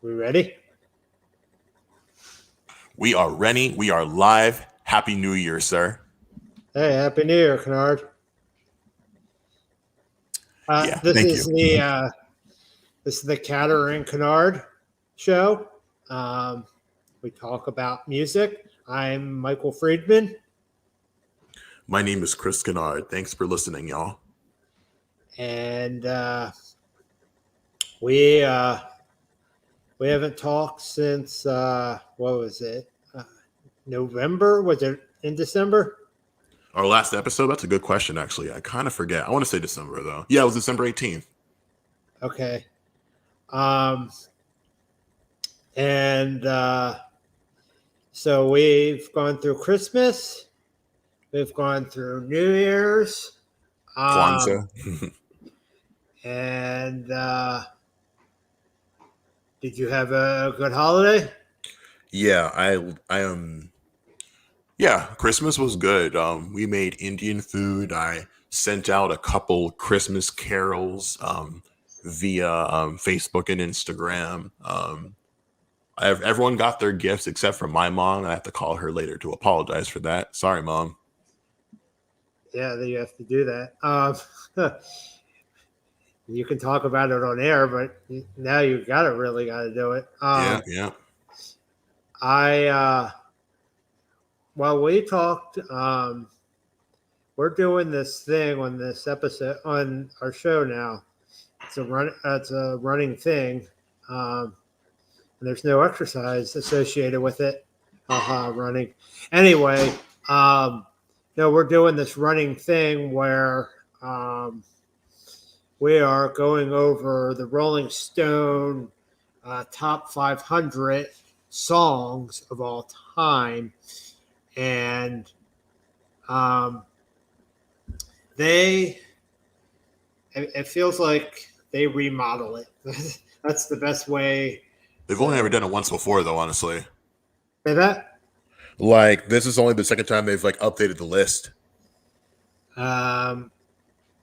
We ready? We are ready. We are live. Happy New Year, sir. Hey, Happy New Year, Kenard. Yeah, This thank is you. the Catr Kenard show. Um, we talk about music. I'm Michael Friedman, My name is Chris Kenard. Thanks for listening, y'all. and we we haven't talked since what was it? November? Was it in December? Our last episode, that's a good question, actually. I kind of forget. I want to say December, though. Yeah, it was December 18th. Okay. Um, and so we've gone through Christmas. We've gone through New Year's. Um, Kwanzaa. and did you have a good holiday? Yeah, I yeah, Christmas was good. We made Indian food. I sent out a couple Christmas carols via Facebook and Instagram. Everyone got their gifts except for my mom. I have to call her later to apologize for that. Sorry, mom. Yeah, you have to do that. You can talk about it on air, but now you really got to do it. Yeah, yeah. I Well, we talked. We're doing this thing on this episode on our show now. It's a run. It's a running thing. Um, and there's no exercise associated with it. Running. Anyway, um, no, we're doing this running thing where um, we are going over the Rolling Stone top 500 songs of all time, and um, they. It feels like they remodel it. That's the best way They've only ever to done it once before, though. Honestly, say that. like this is only the second time they've like updated the list. Um,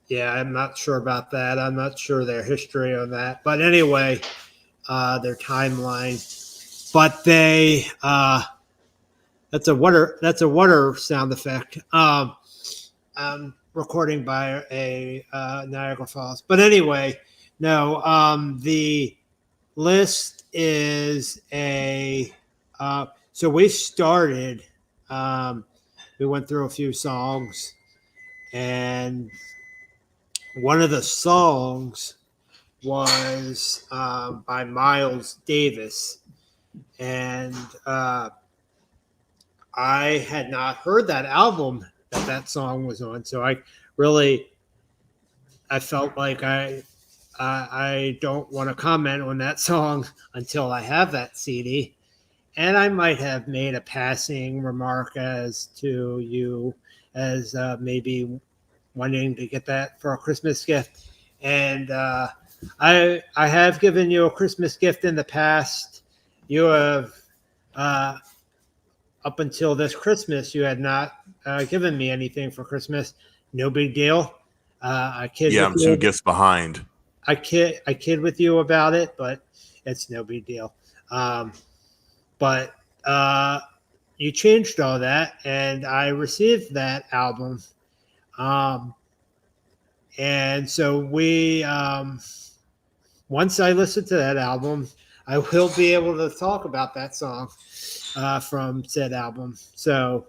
yeah, I'm not sure about that. I'm not sure their history on that. But anyway, their timeline. But they that's a water sound effect. Recording by a Niagara Falls. But anyway, no. The list is a. So we started. Um, we went through a few songs, and one of the songs was by Miles Davis, and I had not heard that album that song was on. So I felt like I don't want to comment on that song until I have that CD. And I might have made a passing remark as to you as maybe wanting to get that for a Christmas gift. And I have given you a Christmas gift in the past. You have uh, up until this Christmas, you had not given me anything for Christmas. No big deal. I kid Yeah, with I'm two you. gifts behind. I kid with you about it, but it's no big deal. Um, but you changed all that, and I received that album. Um, and so once I listen to that album, I will be able to talk about that song from said album. So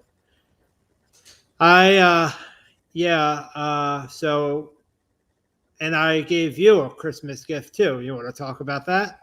I, yeah, so, and I gave you a Christmas gift too. You want to talk about that?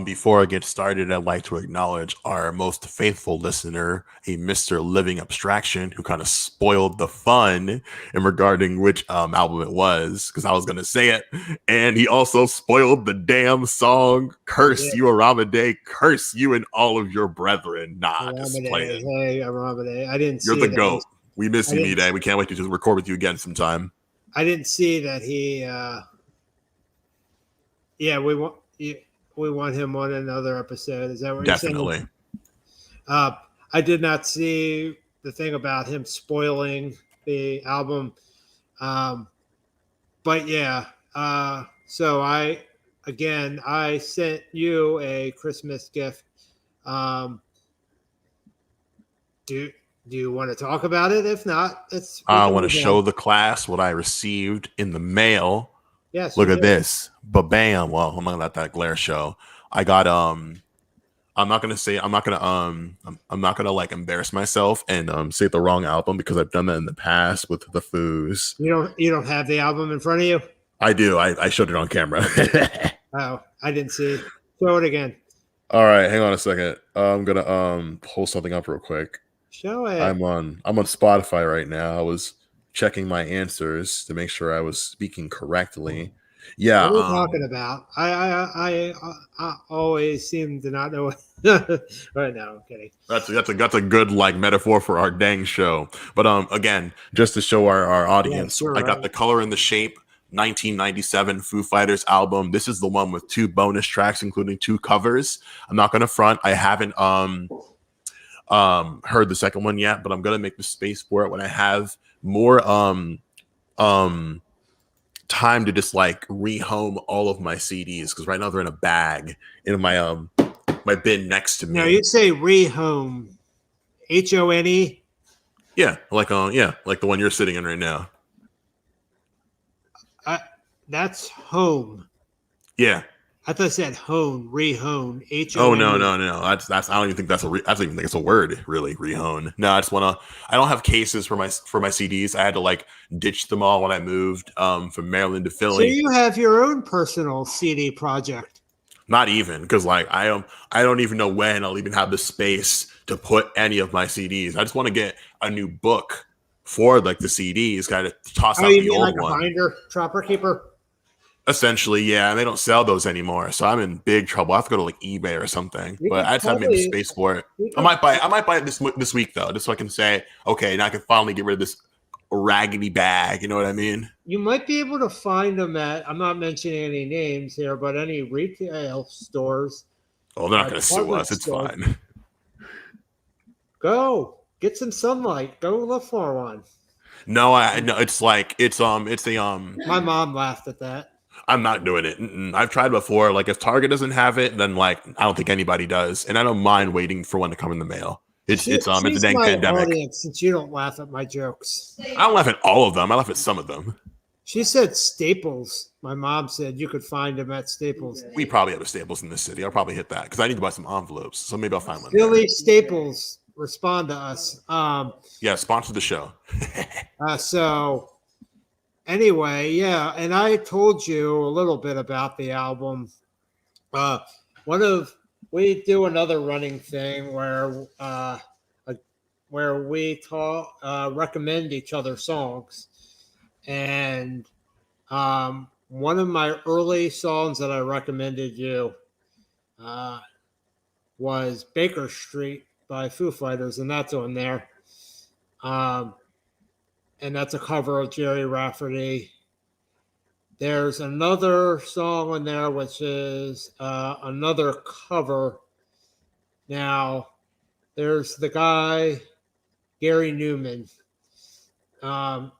Before I get started, I'd like to acknowledge our most faithful listener, a Mr. Living Abstraction, who kind of spoiled the fun in regarding which album it was, because I was going to say it. And he also spoiled the damn song, Curse Yeah, You, Aramade, curse you and all of your brethren. Nah, just Aramide. playing. Hey, Aramide. I didn't You're see the that. GOAT. We miss I you, didn't. me, We can't wait to just record with you again sometime. I didn't see that he. Yeah, we want him on another episode. Is that what you're saying? Definitely. Uh, I did not see the thing about him spoiling the album. Um, but yeah, so I again, I sent you a Christmas gift. Um, do you want to talk about it? If not, we I can want to move on. show the class what I received in the mail. Yes, Look you at do. this. Ba-bam. Well, I'm not gonna let that glare show. I got I'm not gonna like embarrass myself and say the wrong album because I've done that in the past with the Foos. You don't have the album in front of you? I do. I showed it on camera. Oh, I didn't see. Show it again. All right, hang on a second. I'm gonna pull something up real quick. Show it. I'm on Spotify right now. I was checking my answers to make sure I was speaking correctly. Yeah, What are we talking about? I always seem to not know. Right now, I'm kidding. that's a good like metaphor for our dang show. But again, just to show our audience, Yes, I got right. the Color and the Shape 1997 Foo Fighters album. This is the one with 2 bonus tracks, including 2 covers. I'm not gonna front. I haven't heard the second one yet, but I'm gonna make the space for it when I have more um time to just like rehome all of my CDs because right now they're in a bag in my bin next to me. Now you say rehome, HONE. Yeah, like the one you're sitting in right now. That's home. Yeah. I thought it said hone, rehone, Oh HONE. no. That's I don't even think that's I don't even think it's a word really. Rehone. No, I just wanna. I don't have cases for my CDs. I had to like ditch them all when I moved from Maryland to So Philly. you have your own personal CD project. Not even because like I don't even know when I'll even have the space to put any of my CDs. I just want to get a new book for like the CDs, kind of toss Oh, out you the mean old like a one. binder, Trapper Keeper? Essentially, yeah, and they don't sell those anymore, so I'm in big trouble. I have to go to like eBay or something. You But could I just haven't made the probably, space for it. you I could, might buy it this week though, just so I can say, okay, now I can finally get rid of this raggedy bag. You know what I mean? you might be able to find them at, I'm not mentioning any names here, but any retail stores, Oh, they're not going to sue department us. It's stores. fine. Go get some sunlight. Go look for one. No, I no. It's like it's a My mom laughed at that. I'm not doing it. I've tried before. Like if Target doesn't have it, then like I don't think anybody does, and I don't mind waiting for one to come in the mail. It's a She's dang my pandemic. audience since you don't laugh at my jokes. I don't laugh at all of them. I laugh at some of them. She said Staples. My mom said you could find them at Staples. We probably have a Staples in this city. I'll probably hit that because I need to buy some envelopes. So maybe I'll find one. Philly Staples, respond to us. Yeah, sponsor the show. So anyway, yeah, and I told you a little bit about the album. We do another running thing where we talk recommend each other songs, and one of my early songs that I recommended you was Baker Street by Foo Fighters, and that's on there. And that's a cover of Jerry Rafferty. There's another song on there which is another cover. Now, there's the guy, Gary Newman, and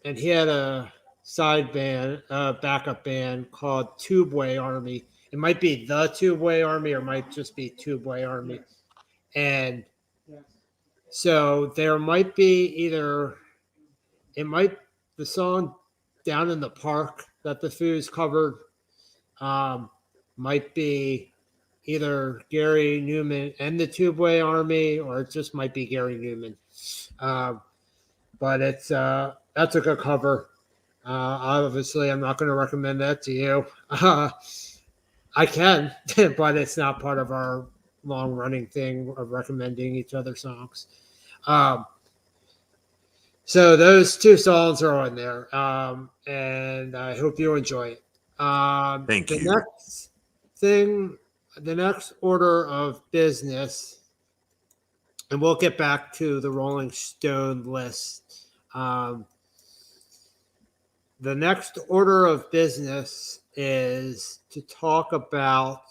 he had a side band, backup band called Tubeway Army. It might be the Tubeway Army or it might just be Tubeway Army. And so there might be the song Down in the Park that the Foos covered might be either Gary Newman and the Tubeway Army, or it just might be Gary Newman. But that's a good cover. Obviously, I'm not going to recommend that to you. I can, but it's not part of our long running thing of recommending each other songs. So those 2 songs are on there, and I hope you enjoy it. Thank you. The next order of business, and we'll get back to the Rolling Stone list. The next order of business is to talk about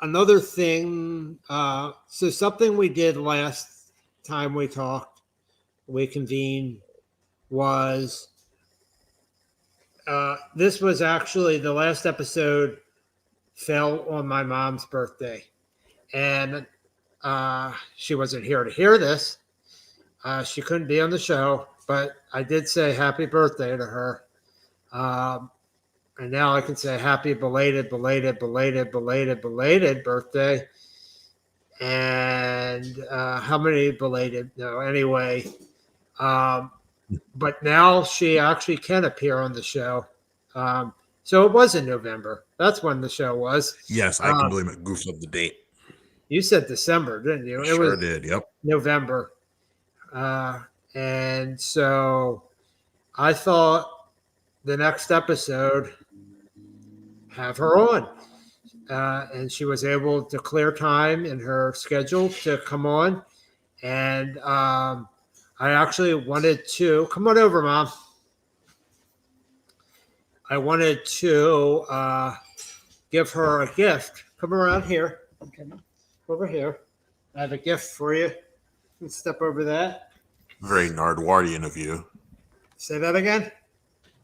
another thing. So something we did last time we talked, we convened, was this was actually the last episode fell on my mom's birthday. And she wasn't here to hear this. She couldn't be on the show, but I did say happy birthday to her. And now I can say happy belated birthday. And how many belated? No, anyway. But now she actually can appear on the show. So it was in November. That's when the show was. Yes, I completely goofed up the date. You said December, didn't you? Sure was did. Yep. November. And so I thought the next episode have her on. And she was able to clear time in her schedule to come on. And I actually wanted to come on over, Mom. I wanted to give her a gift. Come around here. Okay. Over here. I have a gift for you. You can step over that. Very Nardwarian of you. Say that again?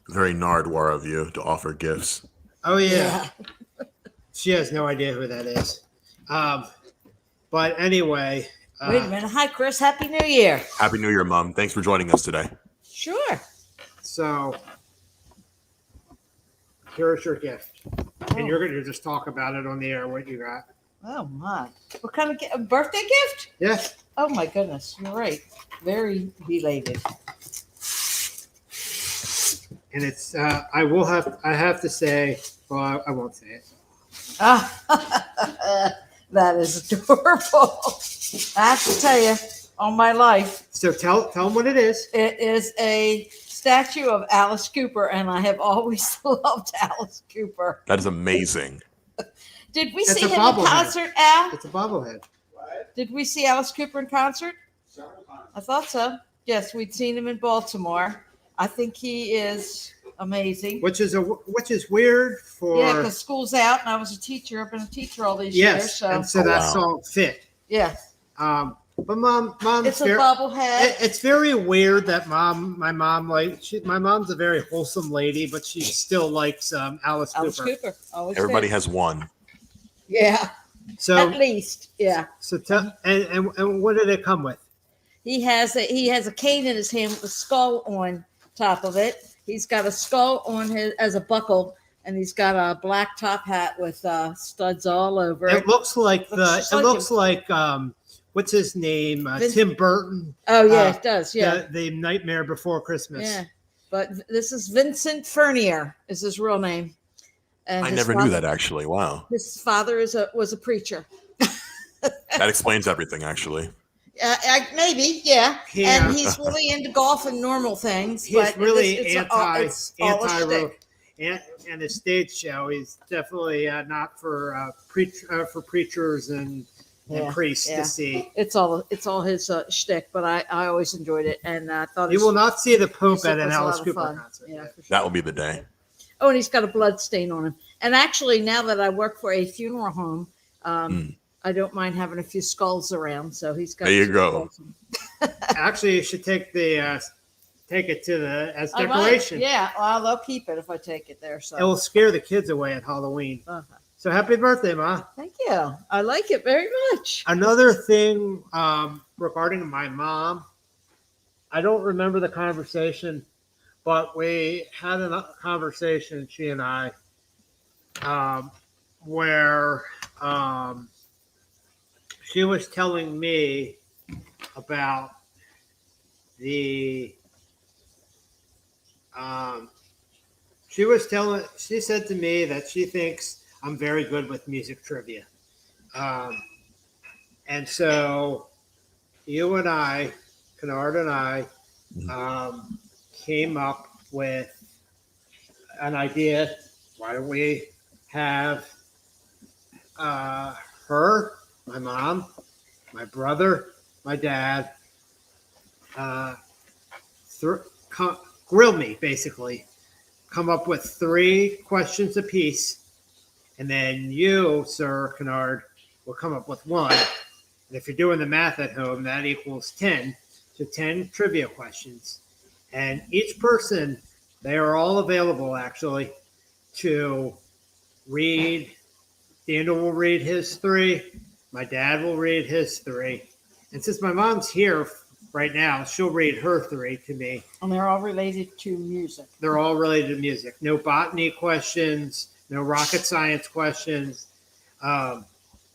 Very Nardwar of you to offer gifts. Oh, yeah. She has no idea who that is. But anyway. Wait a minute. Hi, Chris. Happy New Year. Happy New Year, Mom. Thanks for joining us today. Sure. So, here's your gift. And you're going to just talk about it on the air, what you got. Oh, my. What kind of a birthday gift? Yes. Oh, my goodness. You're right. Very belated. And it's, I have to say, well, I won't say it. That is adorable. I have to tell you, all my life. So tell them what it is. It is a statue of Alice Cooper, and I have always loved Alice Cooper. That is amazing. Did we see him in concert, Al? It's a bobblehead. Did we see Alice Cooper in concert? I thought so. Yes, we'd seen him in Baltimore. I think he is amazing. Which is weird for because school's out, and I was a teacher. I've been a teacher all these years. So. And so that song fit. Yeah. But mom, it's a bobblehead. It's very weird that my mom's a very wholesome lady, but she still likes Alice Cooper. Everybody has one. Yeah. So at least, yeah. So and what did it come with? He has a cane in his hand with a skull on top of it. He's got a skull on his as a buckle, and he's got a black top hat with studs all over it. It looks like what's his name? Tim Burton. Oh yeah, it does. Yeah, the Nightmare Before Christmas. Yeah, but this is Vincent Furnier is his real name. And I never knew that actually. Wow. His father was a preacher. That explains everything, actually. Maybe, yeah. And he's really into golf and normal things. He's really anti and the stage show. He's definitely not for preachers and priests to see. It's all his shtick, but I always enjoyed it, and I thought you will not see the Pope at an Alice Cooper concert. Yeah, for sure. That will be the day. Oh, and he's got a blood stain on him. And actually, now that I work for a funeral home, I don't mind having a few skulls around. So he's got. There you go. Actually, you should take it to as decoration. Yeah, well, they'll keep it if I take it there. So it will scare the kids away at Halloween. So happy birthday, Ma. Thank you. I like it very much. Another thing regarding my mom, I don't remember the conversation, but we had a conversation, she and I, where she was telling me about the she said to me that she thinks I'm very good with music trivia. And so you and I, Kenard and I, came up with an idea. Why don't we have her, my mom, my brother, my dad, grill me, basically. Come up with 3 questions apiece. And then you, Sir Kenard, will come up with 1. And if you're doing the math at home, that equals 10. So 10 trivia questions. And each person, they are all available actually to read. Daniel will read his 3. My dad will read his 3. And since my mom's here right now, she'll read her 3 to me. And they're all related to music. They're all related to music. No botany questions, no rocket science questions.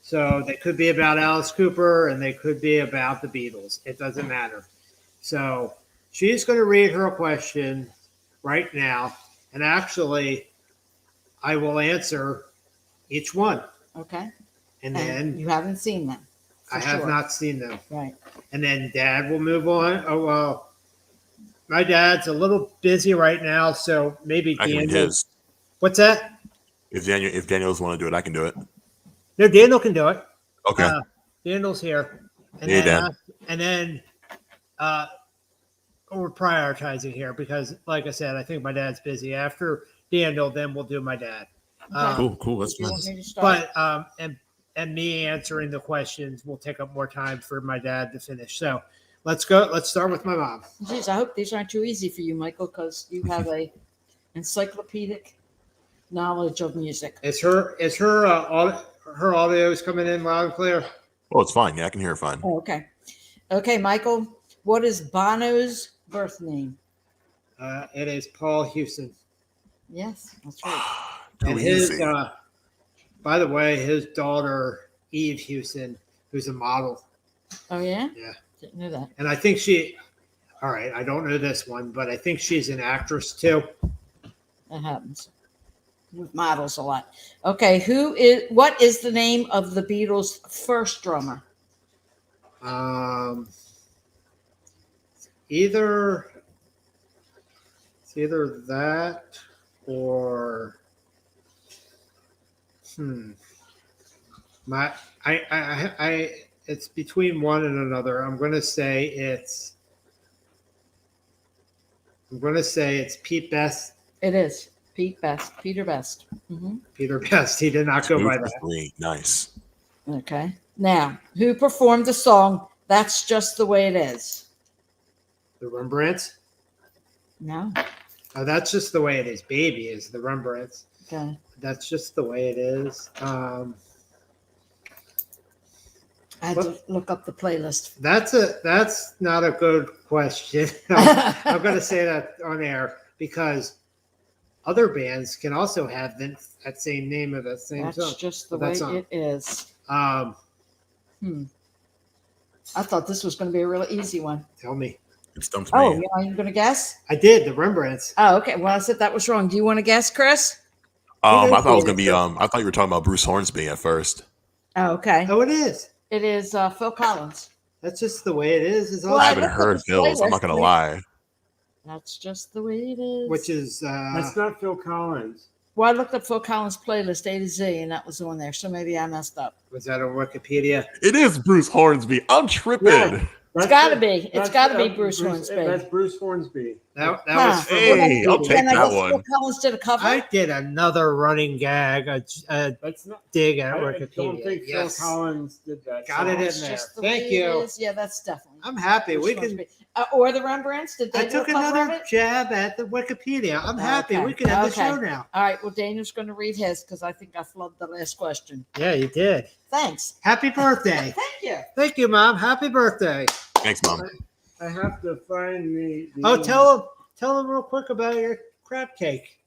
So they could be about Alice Cooper and they could be about the Beatles. It doesn't matter. So she's going to read her question right now. And actually, I will answer each one. Okay. And then you haven't seen them. I have not seen them. Right. And then Dad will move on. Oh, well, my dad's a little busy right now. So maybe I can read Daniel. his. What's that? If Daniel doesn't want to do it, I can do it. No, Daniel can do it. Okay. Daniel's here. And Hey, then, Dan. and then we're prioritizing here because, like I said, I think my dad's busy. After Daniel, then we'll do my dad. Cool. That's You fine. want me to start? But and me answering the questions will take up more time for my dad to finish. So let's go. Let's start with my mom. Geez, I hope these aren't too easy for you, Michael, because you have a encyclopedic knowledge of music. Her audio is coming in loud and clear. Oh, it's fine. Yeah, I can hear it fine. Oh, okay. Okay, Michael, what is Bono's birth name? It is Paul Hewson. Yes, that's right. Too And easy. by the way, his daughter, Eve Hewson, who's a model. Oh, yeah? Yeah. Didn't know that. And I think all right, I don't know this one, but I think she's an actress too. That happens with models a lot. Okay, what is the name of the Beatles' first drummer? It's either that or it's between one and another. I'm gonna say it's Pete Best. It is Peter Best. Mm-hmm. Peter Best. He did not go by that. 3. Nice. Okay. Now, who performed the song "That's Just the Way It Is"? The Rembrandts. No. Oh, that's just the way it is. Baby is the Rembrandts. Okay. That's just the way it is. I had to look up the playlist. That's not a good question. I'm going to say that on air because other bands can also have that same name of that same That's song. just the way it is. I thought this was going to be a really easy one. Tell me. It stumped Oh, me. are you going to guess? I did the Rembrandts. Oh, okay. Well, I said that was wrong. Do you want to guess, Chris? I thought it was gonna be. I thought you were talking about Bruce Hornsby at first. Oh, okay. Oh, it is. It is Phil Collins. That's just the way it is. Well, I I haven't looked at heard the Phil's. I'm not gonna playlist. lie. That's just the way it is. Which is That's not Phil Collins. Well, I looked up Phil Collins' playlist A to Z, and that was on there. So maybe I messed up. was that on Wikipedia? It is Bruce Hornsby. I'm tripping. Yeah. It's got to be. It's got to be Bruce Hornsby. That's Bruce Hornsby. That Huh. was from Hey, I'll Wikipedia. take And I that guess one. Phil Collins did a cover. I did another running gag, a That's not. dig at I Wikipedia. don't think Yes. Phil Collins did that. Got it song. in It's there. just the Thank way you. it is. Yeah, that's definitely. I'm happy. Bruce We can. Hornsby. Or the Rembrandts. Did they I do took a cover of another it? jab at the Wikipedia. I'm happy. Okay. We can have the Okay. show now. All right. Well, Daniel's going to read his because I think I flubbed the last question. Yeah, you did. Thanks. Happy birthday. Thank you. Thank you, Mom. Happy birthday. Thanks, Mom. I have to find the Oh, tell them real quick about your crab cake,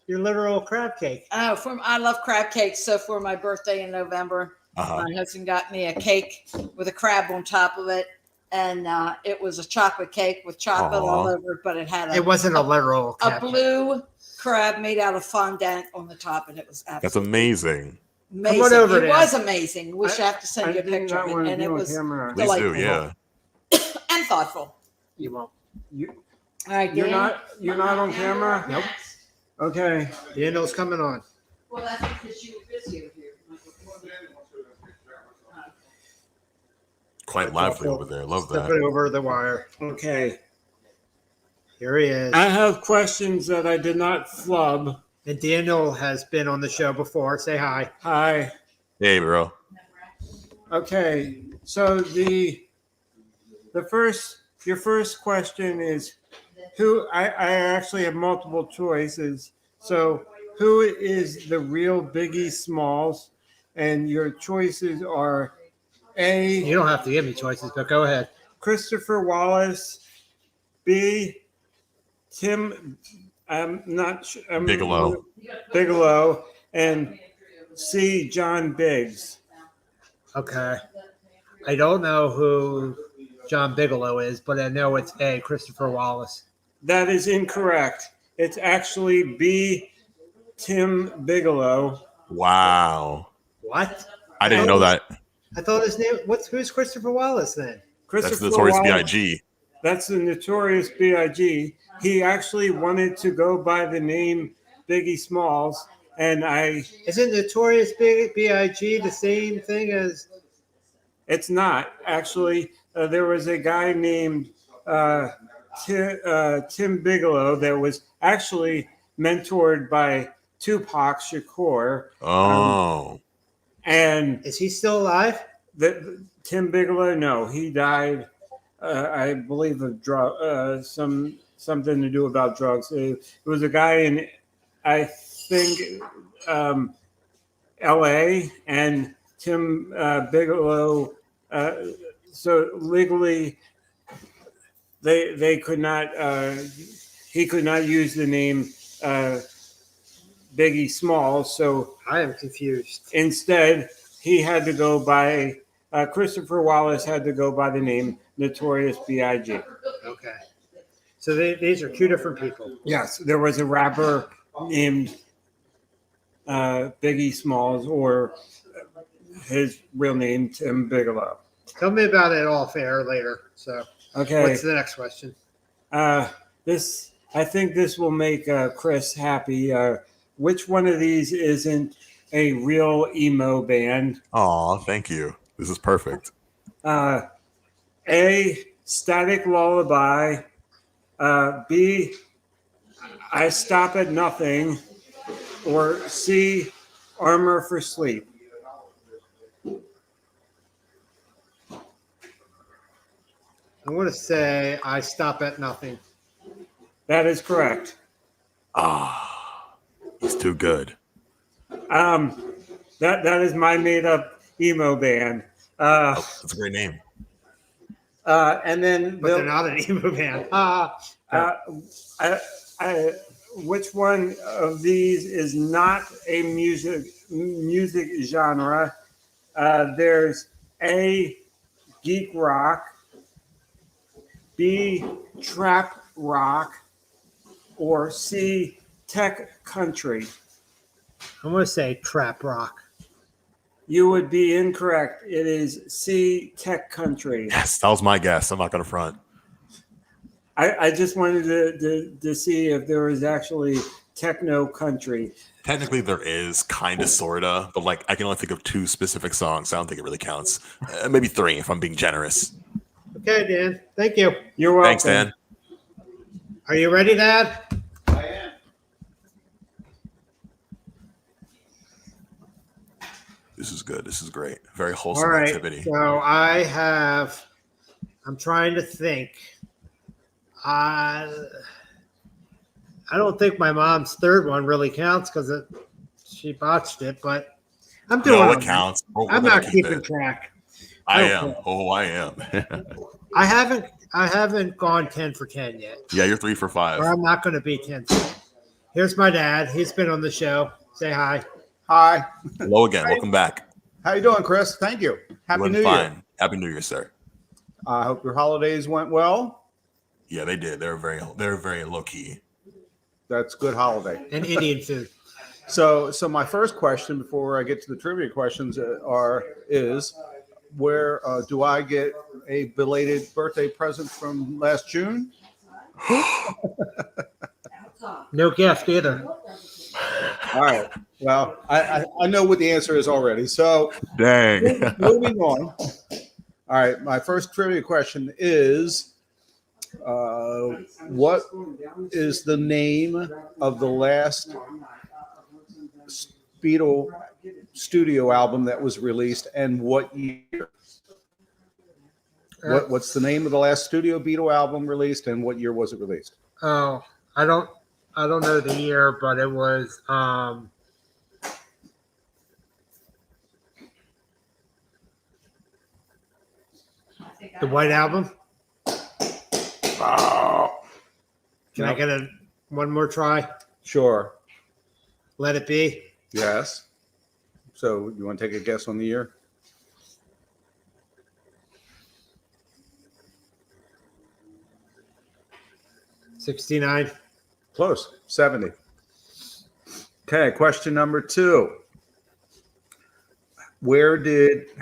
your literal crab cake. Oh, I love crab cakes. So for my birthday in November, Uh-huh. my husband got me a cake with a crab on top of it, and it was a chocolate cake with chocolate Aw. all over it, but it had It wasn't a literal a crab cake. blue crab made out of fondant on the top, and it was That's absolutely amazing. amazing. Come on over It there. was amazing. Wish I have to send I you a did picture not of want it, to and it do on was camera. Please do, Delightful. yeah. and thoughtful. You won't. You, All right, you're Dan? you're not on camera. Nope. Okay. Daniel's coming on. Well, that's because you were busy over here. Quite lively over there. Love Step that. it over the wire. Okay. Here he is. I have questions that I did not flub. And Daniel has been on the show before. Say hi. Hi. Hey, bro. Okay. So your first question is, I actually have multiple choices. So who is the real Biggie Smalls? And your choices are A, You don't have to give me choices, but go ahead. Christopher Wallace, B, Tim, I'm not sure, Bigelow. Bigelow, and C, John Biggs. Okay. I don't know who John Bigelow is, but I know it's A, Christopher Wallace. That is incorrect. It's actually B, Tim Bigelow. Wow. What? I didn't know that. I thought his name. Who's Christopher Wallace then? That's Christopher the Notorious Wallace- B.I.G. That's the Notorious B.I.G. He actually wanted to go by the name Biggie Smalls, and Isn't Notorious B.I.G. the same thing as? it's not. Actually, there was a guy named Tim Bigelow that was actually mentored by Tupac Shakur. Oh. And Is he still alive? Tim Bigelow, no, he died. I believe of something to do about drugs. It was a guy in, I think, L.A. and Tim Bigelow. So legally, they could not. He could not use the name Biggie Smalls. So I am confused. instead, he had to go by. Christopher Wallace had to go by the name Notorious B.I.G. Okay. So these are two different people. Yes, there was a rapper named Biggie Smalls, or his real name, Tim Bigelow. Tell me about it off air later. So, Okay. what's the next question? I think this will make Chris happy. Which one of these isn't a real emo band? Aw, thank you. This is perfect. A, Static Lullaby. B, I Stop at Nothing. Or C, Armor for Sleep. I want to say I stop at nothing. That is correct. Ah, he's too good. That is my made up emo band. That's a great name. And then But they're not an emo band. which one of these is not a music genre? There's A, geek rock, B, trap rock, or C, tech country. I'm going to say trap rock. You would be incorrect. It is C, tech country. Yes, that was my guess. I'm not going to front. I just wanted to see if there was actually techno country. Technically, there is kind of, sort of, but like I can only think of 2 specific songs. So I don't think it really counts. Maybe 3 if I'm being generous. Okay, Dan. Thank you. You're welcome. Thanks, Dan. Are you ready, Dad? I am. This is good. This is great. Very wholesome All right. activity. So I'm trying to think. I don't think my mom's third one really counts because she botched it, but I'm doing No, all it right. counts. We're I'm gonna not keep keeping it. track. I Okay. am. Oh, I am. I haven't gone 10 for 10 yet. Yeah, you're 3 for Or 5. I'm not going to be 10 for 10. Here's my dad. He's been on the show. Say hi. Hi. Hello again. Welcome back. How you doing, Chris? Thank you. Happy Doing New fine. Year. Happy New Year, sir. I hope your holidays went well. Yeah, they did. They're very low key. That's good holiday. And Indian food. So my first question before I get to the trivia questions is where do I get a belated birthday present from last June? No gift either. All right. Well, I know what the answer is already. So Dang. moving on. All right. My first trivia question is what is the name of the last Beatle studio album that was released and what year? What's the name of the last studio Beatle album released and what year was it released? Oh, I don't know the year, but it was the White Album. Oh, Can I get one more try? sure. Let It Be. Yes. So you want to take a guess on the year? '69. Close. 70. Okay, question number 2.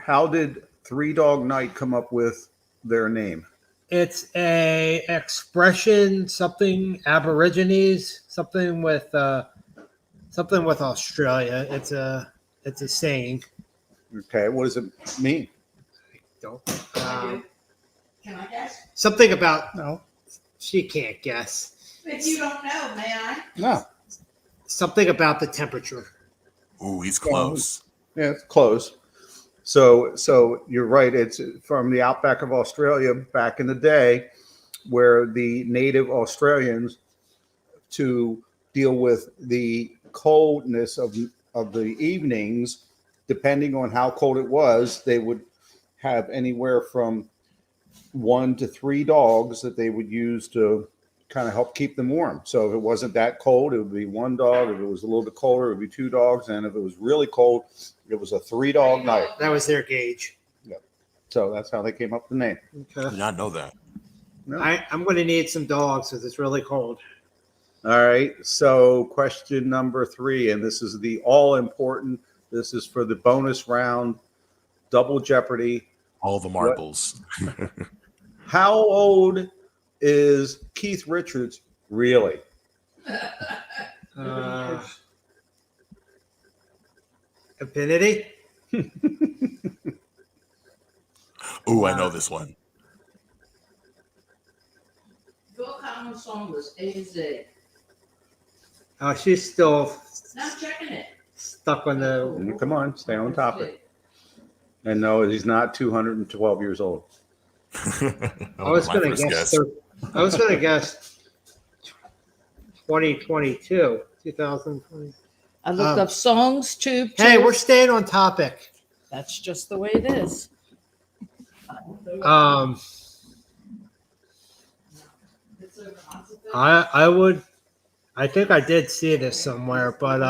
How did Three Dog Night come up with their name? It's a expression, something Aborigines, something with Australia. It's a saying. Okay, what does it mean? Don't. Can I guess? Something about no. She can't guess. If you don't know, may I? No. Something about the temperature. Ooh, he's close. Yeah, it's close. So you're right. It's from the outback of Australia back in the day, where the native Australians, to deal with the coldness of the evenings, depending on how cold it was, they would have anywhere from 1 to 3 dogs that they would use to kind of help keep them warm. So if it wasn't that cold, it would be 1 dog. If it was a little bit colder, it would be 2 dogs. And if it was really cold, it was a 3-dog night. That was their gauge. So that's how they came up with the name. I Okay. did not know that. No. I'm going to need some dogs because it's really cold. All right. So question number 3, and this is the all important. This is for the bonus round, double Jeopardy. All the marbles. How old is Keith Richards really? Affinity. Ooh, I know this one. Phil Collins' song was A to Z. Oh, she's still Now I'm checking it. stuck on the. Come on, stay on topic. And no, he's not 212 years old. I was going to guess. I was going to guess 2022, 2020. I looked up songs too. Hey, we're staying on topic. That's just the way it is. I think I did see this somewhere, but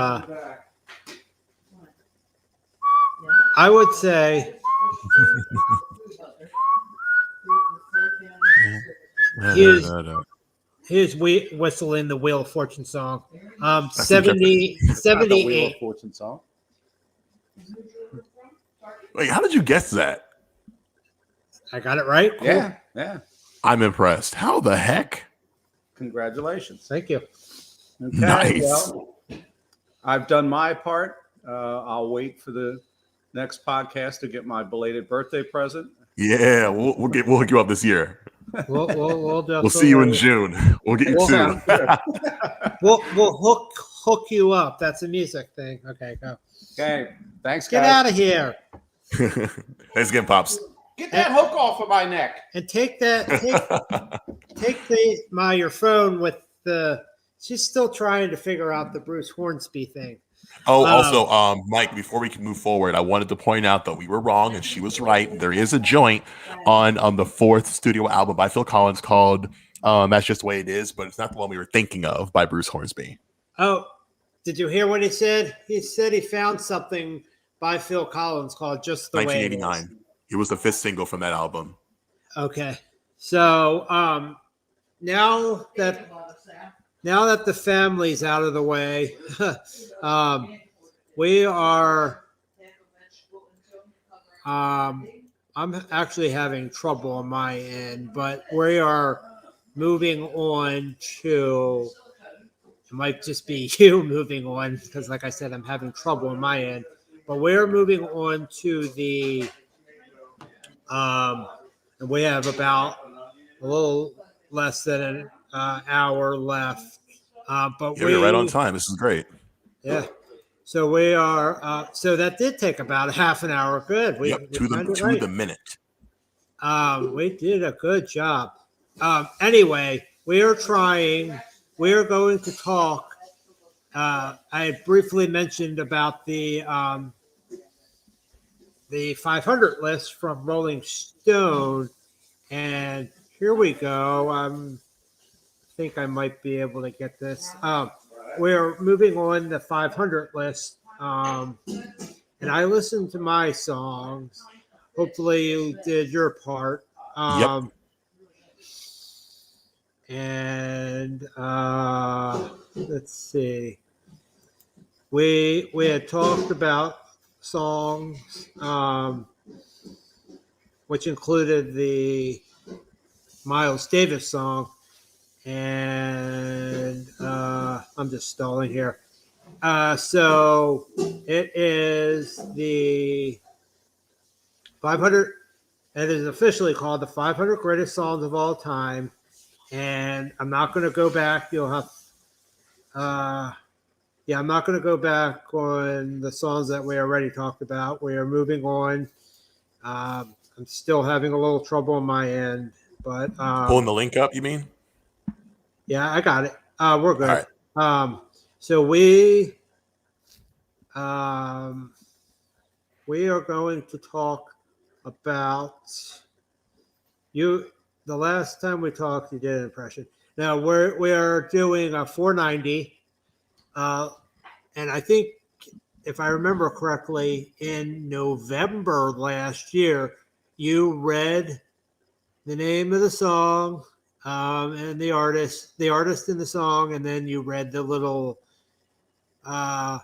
I would say here's whistling the Wheel of Fortune song. 78. The Wheel of Fortune song. Wait, how did you guess that? I got it right. Cool. Yeah. I'm impressed. How the heck? Congratulations. Thank you. Okay, Nice. well, I've done my part. I'll wait for the next podcast to get my belated birthday present. Yeah, we'll hook you up this year. We'll See you in June. We'll get you two. We'll hook you up. That's a music thing. Okay, go. Okay, thanks, Get guys. out of here Thanks again, Pops. Get that hook off of my neck. and take your phone with the. She's still trying to figure out the Bruce Hornsby thing. Oh, also, Mike, before we can move forward, I wanted to point out that we were wrong and she was right. There is a joint on the 4th studio album by Phil Collins called That's Just the Way It Is, but it's not the one we were thinking of by Bruce Hornsby. Oh, did you hear what he said? He said he found something by Phil Collins called Just the Way It Is. 1989. It was the 5th single from that album. Okay. So now that the family's out of the way, we are I'm actually having trouble on my end, but we are moving on to it might just be you moving on because like I said, I'm having trouble on my end. But we're moving on to the and we have about a little less than an hour left. But Yeah, we're right on time. This is great. Yeah. So we are. So that did take about a half an hour. Good. We To the minute. We did a good job. Anyway, we are trying. We are going to talk. I briefly mentioned about the 500 list from Rolling Stone, and here we go. I think I might be able to get this. We're moving on the 500 list, and I listened to my songs. Hopefully, you did your part. Yep. And let's see. We had talked about songs, which included the Miles Davis song, and I'm just stalling here. So it is the 500. It is officially called the 500 Greatest Songs of All Time, and I'm not going to go back. You'll have, I'm not going to go back on the songs that we already talked about. We are moving on. I'm still having a little trouble on my end, but Pulling the link up, you mean? yeah, I got it. We're good. All right. So we are going to talk about you. The last time we talked, you did an impression. Now we are doing a 490, and I think if I remember correctly, in November last year, you read the name of the song and the artist in the song, and then you read the little Blurb.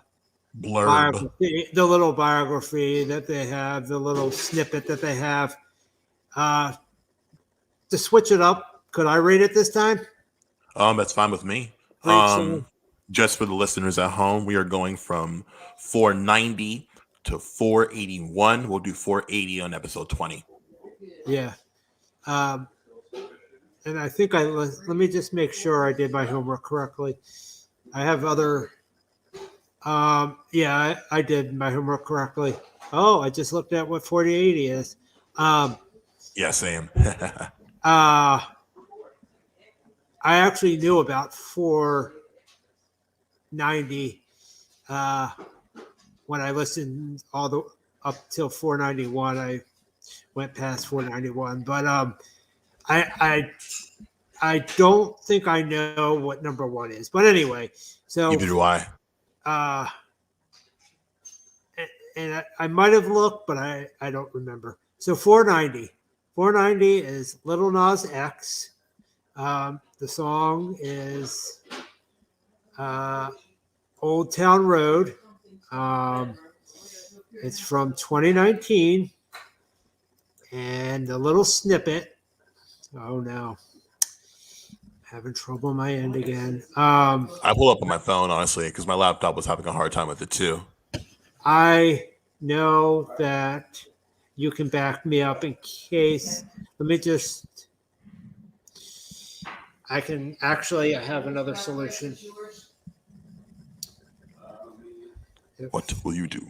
the little biography that they have, the little snippet that they have. To switch it up, could I read it this time? That's fine with me. Just for the listeners at home, we are going from 490 to 481. We'll do 480 on episode 20. Yeah. And I think let me just make sure I did my homework correctly. I have other. I did my homework correctly. Oh, I just looked at what 4080 is. Yeah, same. I actually knew about 490 when I listened up till 491. I went past 491, but I don't think I know what number one is. But anyway, so Neither do I. And I might have looked, but I don't remember. So 490 is Little Nas X. The song is Old Town Road. It's from 2019. And the little snippet. Oh no. Having trouble on my end again. I pull up on my phone, honestly, because my laptop was having a hard time with it too. I know that you can back me up in case. Let me just. I have another solution. What will you do?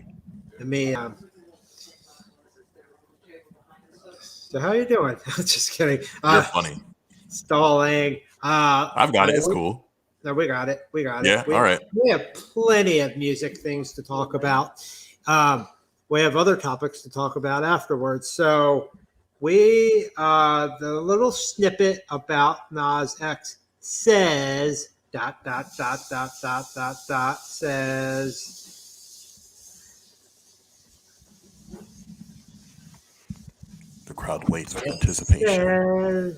Let me. So how you doing? Just kidding. You're funny. Stalling. I've got it. It's cool. No, we got it. Yeah, all right. We have plenty of music things to talk about. We have other topics to talk about afterwards. So the little snippet about Nas X says ... says. The crowd waits with anticipation.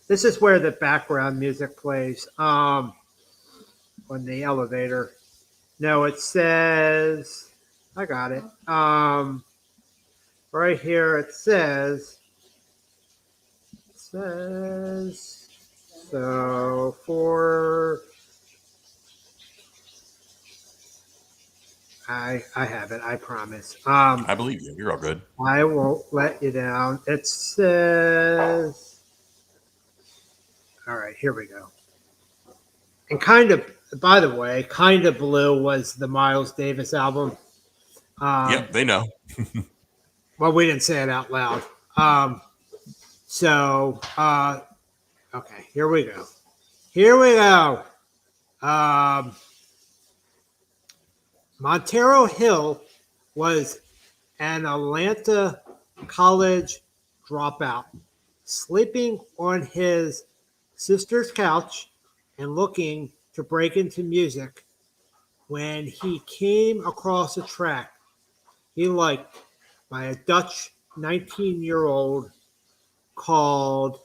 This is where the background music plays on the elevator. No, it says, I got it. Right here it says, so for, I have it, I promise. I believe you. You're all good. I won't let you down. It says, all right, here we go. And by the way, Kind of Blue was the Miles Davis album. Yep, they know. Well, we didn't say it out loud. Okay, here we go. Here we go. Um, Montero Hill was an Atlanta college dropout, sleeping on his sister's couch and looking to break into music when he came across a track he liked by a Dutch 19-year-old called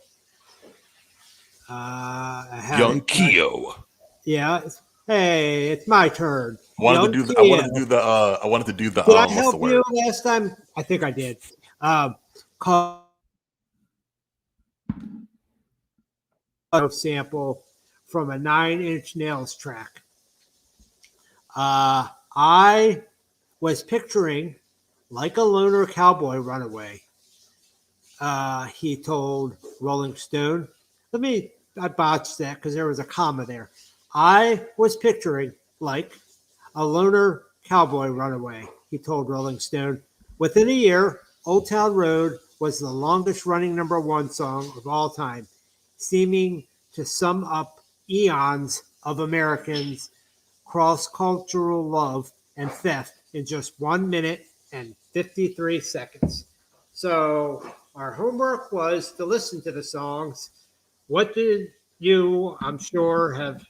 I had Young it. Keo. Yeah. Hey, it's my turn. I wanted to Young do the. I Keo. wanted to do the. I wanted to do the. Did I What's the help you word? last time? I think I did. Called sample from a 9 Inch Nails track. I was picturing like a loner cowboy runaway. He told Rolling Stone. I botched that because there was a comma there. I was picturing like a loner cowboy runaway, he told Rolling Stone. Within a year, Old Town Road was the longest running #1 song of all time, seeming to sum up eons of Americans' cross cultural love and theft in just 1 minute and 53 seconds. So, our homework was to listen to the songs. What did you, I'm sure, have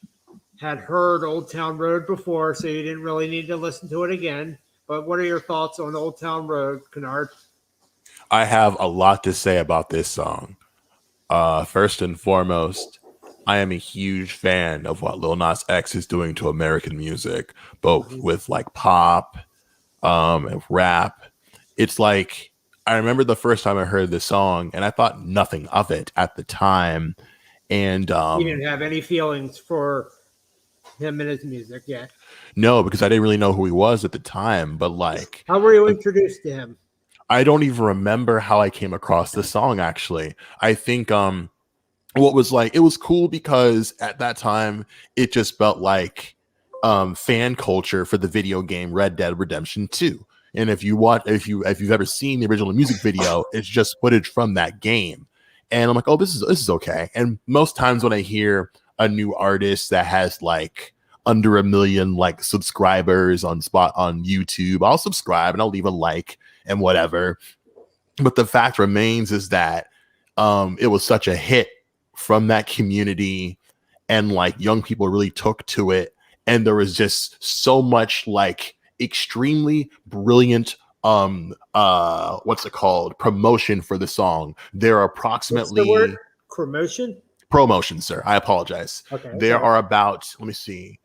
had heard Old Town Road before, so you didn't really need to listen to it again. But what are your thoughts on Old Town Road, Kenard? I have a lot to say about this song. First and foremost, I am a huge fan of what Lil Nas X is doing to American music, both with like pop, and rap. It's like I remember the first time I heard this song, and I thought nothing of it at the time. And You didn't have any feelings for him and his music yet. no, because I didn't really know who he was at the time. But like, How were you introduced to him? I don't even remember how I came across the song. Actually, I think what was like it was cool because at that time it just felt like fan culture for the video game Red Dead Redemption 2. And if you've ever seen the original music video, it's just footage from that game. And I'm like, oh, this is okay. And most times when I hear a new artist that has like under 1 million like subscribers on YouTube, I'll subscribe and I'll leave a like and whatever. But the fact remains is that it was such a hit from that community, and like young people really took to it, and there was just so much like extremely brilliant what's it called, promotion for the song. There are What's the approximately word? Promotion? promotion, sir, I apologize. Okay. There sorry. are about, let me see,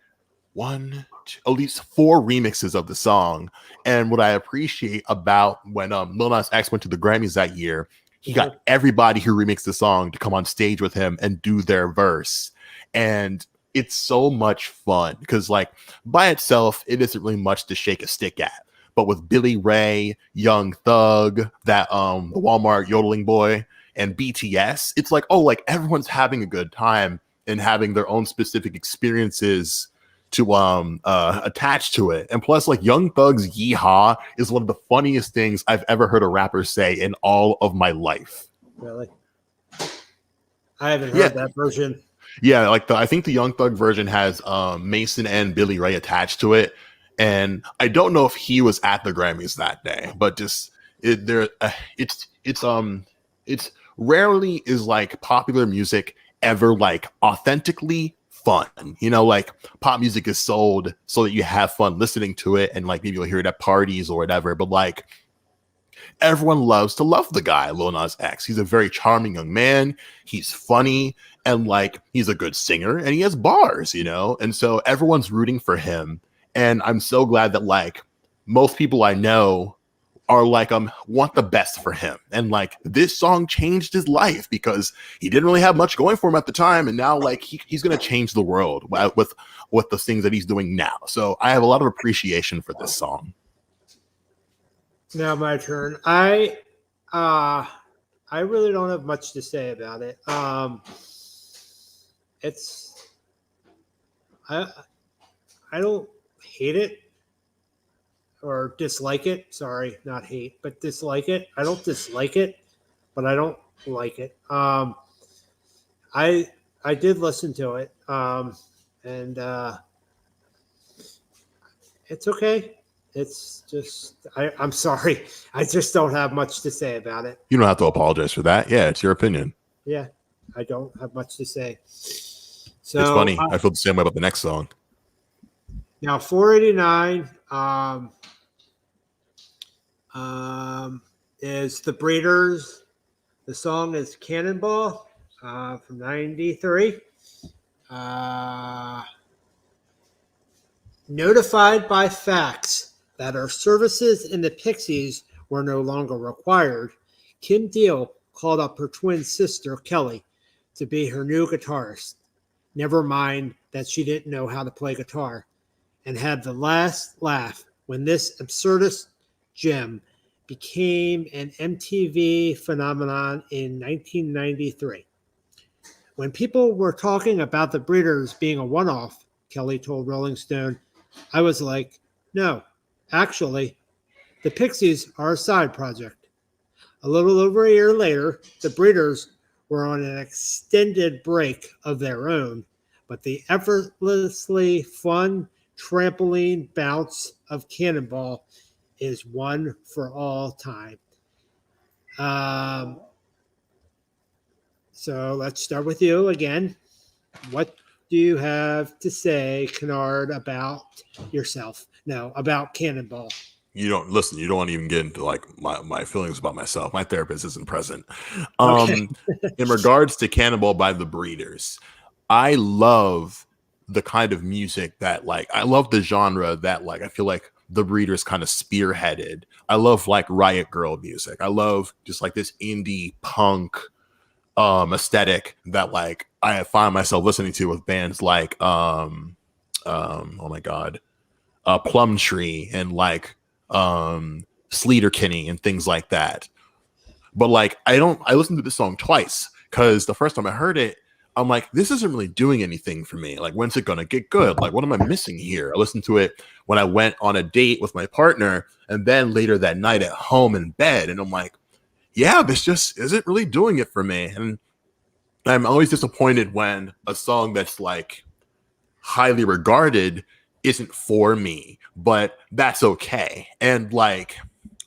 at least 4 remixes of the song. And what I appreciate about when Lil Nas X went to the Grammys that year, he got everybody who remixed the song to come on stage with him and do their verse. And it's so much fun because like by itself, it isn't really much to shake a stick at. But with Billy Ray, Young Thug, that the Walmart yodeling boy, and BTS, it's like, oh, like everyone's having a good time and having their own specific experiences to attach to it. And plus, like Young Thug's Yeehaw is one of the funniest things I've ever heard a rapper say in all of my life. Really? I haven't heard that version. Yeah, like I think the Young Thug version has Mason and Billy Ray attached to it. And I don't know if he was at the Grammys that day, but just it's rarely is like popular music ever like authentically fun. You know, like pop music is sold so that you have fun listening to it, and like maybe you'll hear it at parties or whatever. But like everyone loves to love the guy, Lil Nas X. He's a very charming young man. He's funny, and like he's a good singer, and he has bars, you know. And so everyone's rooting for him. And I'm so glad that like most people I know are like want the best for him. And like this song changed his life because he didn't really have much going for him at the time, and now like he's gonna change the world with the things that he's doing now. So I have a lot of appreciation for this song. Now my turn. I really don't have much to say about it. It's I don't hate it or dislike it. Sorry, not hate, but dislike it. I don't dislike it, but I don't like it. I I did listen to it, and it's okay. It's just I'm sorry. I just don't have much to say about it. You don't have to apologize for that. Yeah, it's your opinion. Yeah, I don't have much to say. So It's funny. I feel the same way about the next song. now 489 is the Breeders. The song is Cannonball from '93. Notified by fax that our services in the Pixies were no longer required, Kim Deal called up her twin sister, Kelly, to be her new guitarist. Never mind that she didn't know how to play guitar, and had the last laugh when this absurdist gem became an MTV phenomenon in 1993. When people were talking about the Breeders being a one-off, Kelly told Rolling Stone, I was like, no, actually, the Pixies are a side project. A little over a year later, the Breeders were on an extended break of their own, but the effortlessly fun trampoline bounce of Cannonball is one for all time. So let's start with you again. What do you have to say, Kenard, about yourself? No, about Cannonball. You don't listen. You don't want to even get into like my feelings about myself. My therapist isn't present. Okay. In regards to Cannonball by the Breeders, I love the kind of music that like I love the genre that like I feel like the Breeders kind of spearheaded. I love like Riot Girl music. I love just like this indie punk aesthetic that like I find myself listening to with bands like oh my god, Plum Tree and like Sleater Kinney and things like that. But like I listened to this song twice because the first time I heard it, I'm like, this isn't really doing anything for me. Like, when's it gonna get good? Like, what am I missing here? I listened to it when I went on a date with my partner, and then later that night at home in bed, and I'm like, yeah, this just isn't really doing it for me. And I'm always disappointed when a song that's like highly regarded isn't for me, but that's okay. And like,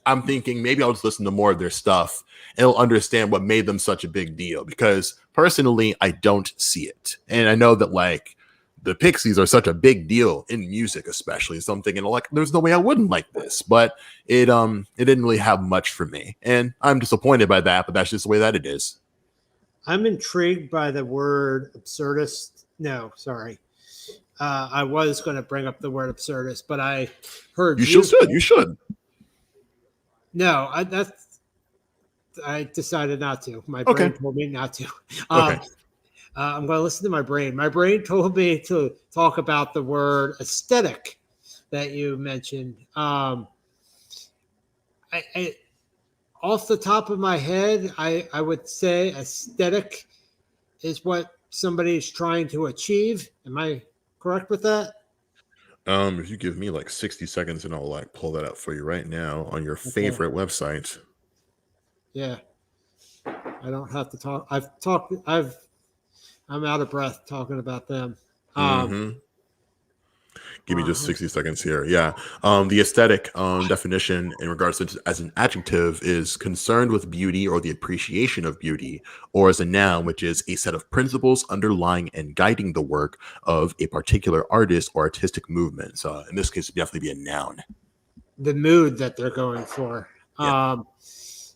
I'm thinking maybe I'll just listen to more of their stuff and I'll understand what made them such a big deal, because personally, I don't see it. And I know that like the Pixies are such a big deal in music, especially. So I'm thinking like, there's no way I wouldn't like this, but it didn't really have much for me. And I'm disappointed by that, but that's just the way that it is. I'm intrigued by the word absurdist. No, sorry. I was going to bring up the word absurdist, but I heard You should. No, I decided not to. My brain told me not to. Okay. I'm going to listen to my brain. My brain told me to talk about the word aesthetic that you mentioned. I off the top of my head, I would say aesthetic is what somebody's trying to achieve. Am I correct with that? If you give me like 60 seconds and I'll like pull that up for you right now on your favorite website. Yeah. I don't have to talk. I'm out of breath talking about them. Give me just 60 seconds here. Yeah. The aesthetic definition in regards to as an adjective is concerned with beauty or the appreciation of beauty, or as a noun, which is a set of principles underlying and guiding the work of a particular artist or artistic movement. So in this case, it'd definitely be a noun. The mood that they're going for. Yeah.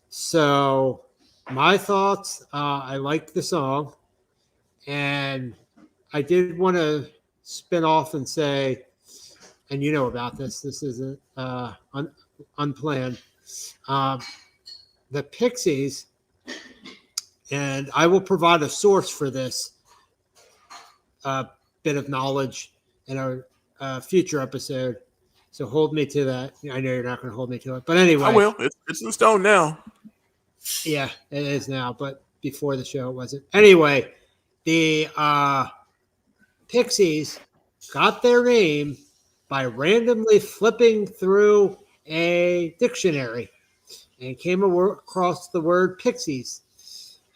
So my thoughts, I like the song, and I did want to spin off and say, and you know about this, this isn't unplanned. The Pixies, and I will provide a source for this bit of knowledge in a future episode. So hold me to that. I know you're not going to hold me to it, but anyway, I will. It's in stone now. Yeah, it is now, but before the show it wasn't. Anyway, the Pixies got their name by randomly flipping through a dictionary and came across the word Pixies.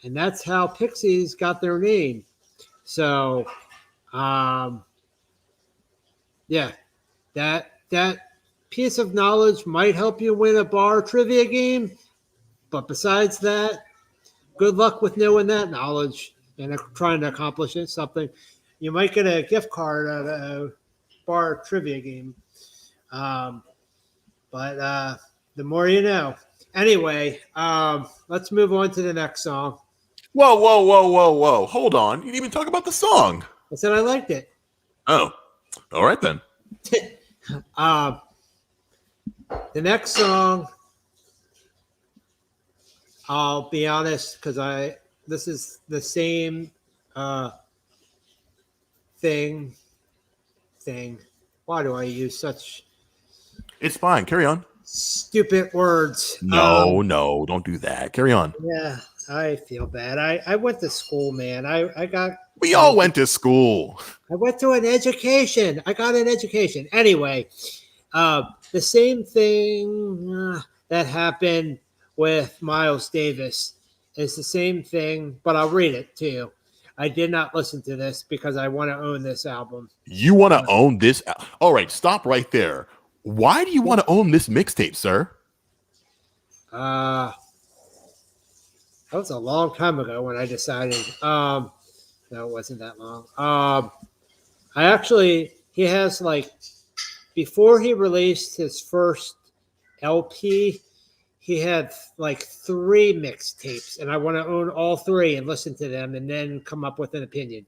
And that's how Pixies got their name. So, yeah, that piece of knowledge might help you win a bar trivia game. But besides that, good luck with knowing that knowledge and trying to accomplish it, something. You might get a gift card at a bar trivia game. But the more you know. Anyway, let's move on to the next song. Whoa. Hold on. You didn't even talk about the song. I said I liked it. Oh, all right then. The next song, I'll be honest, because this is the same thing. Why do I use such It's fine. Carry on. stupid words? No, don't do that. Carry on. Yeah, I feel bad. I went to school, man. We all went to school. I went to an education. I got an education. Anyway, the same thing that happened with Miles Davis is the same thing, but I'll read it to you. I did not listen to this because I want to own this album. You want to own this? All right, stop right there. Why do you want to own this mixtape, sir? That was a long time ago when I decided. No, it wasn't that long. He has before he released his first LP, he had 3 mixtapes, and I want to own all 3 and listen to them and then come up with an opinion.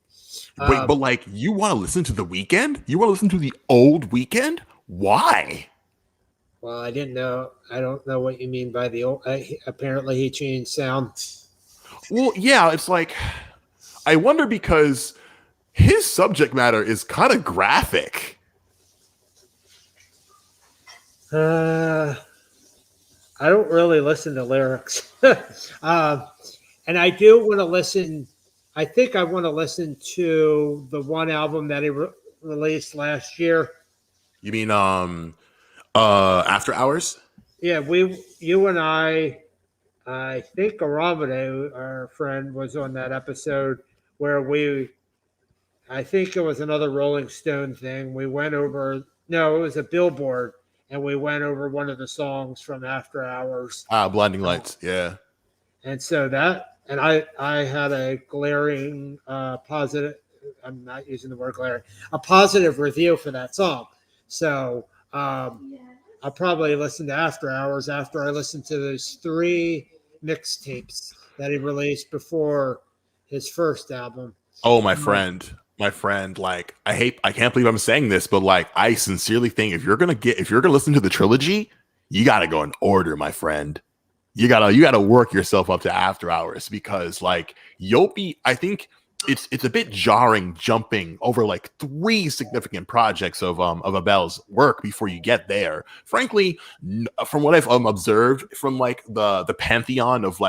Wait, but you want to listen to The Weeknd? You want to listen to the old Weeknd? Why? Well, I didn't know. I don't know what you mean by the old. Apparently, he changed sound. Well, yeah, it's I wonder because his subject matter is kind of graphic. I don't really listen to lyrics. And I do want to listen. I think I want to listen to the one album that he released last year. You mean After Hours? Yeah, you and I think Aramide, our friend, was on that episode where I think it was another Rolling Stone thing. We went over, no, it was a Billboard, and we went over one of the songs from After Hours. Blinding Lights, yeah. And so I had a glaring positive, I'm not using the word glaring, a positive review for that song. So I'll probably listen to After Hours after I listen to those 3 mixtapes that he released before his first album. Oh, my friend, I can't believe I'm saying this, but I sincerely think if you're gonna listen to the trilogy, you gotta go in order, my friend. You gotta work yourself up to After Hours because you'll be. I think it's a bit jarring jumping over 3 significant projects of Abel's work before you get there. Frankly, from what I've observed from the pantheon of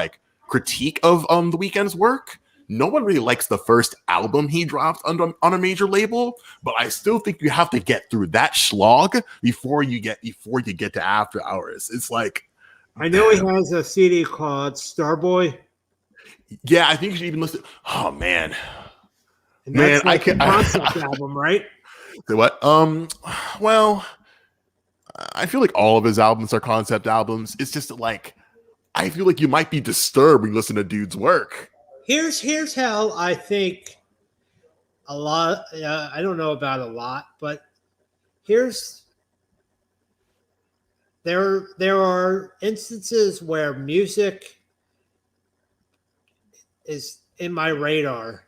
critique of The Weeknd's work, no one really likes the first album he dropped on a major label, but I still think you have to get through that slog before you get to After Hours. It's I know he has a CD called Starboy. Yeah, I think you should even listen. Oh man, And that's a concept album, right? Say what? Well, I feel like all of his albums are concept albums. It's just I feel like you might be disturbed when you listen to dude's work. Here's how I think a lot. I don't know about a lot, but there are instances where music is in my radar.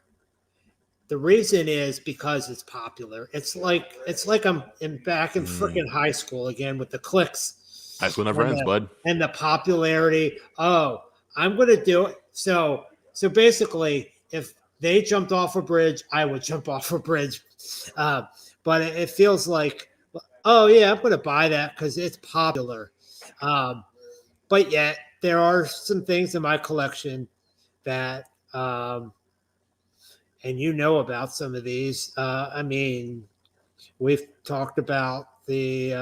The reason is because it's popular. It's like I'm back in freaking high school again with the clicks. High school, friends, bud. And the popularity. Oh, I'm gonna do it. So basically, if they jumped off a bridge, I would jump off a bridge. But it feels like, oh yeah, I'm gonna buy that because it's popular. But yet there are some things in my collection that and you know about some of these. I mean, we've talked about the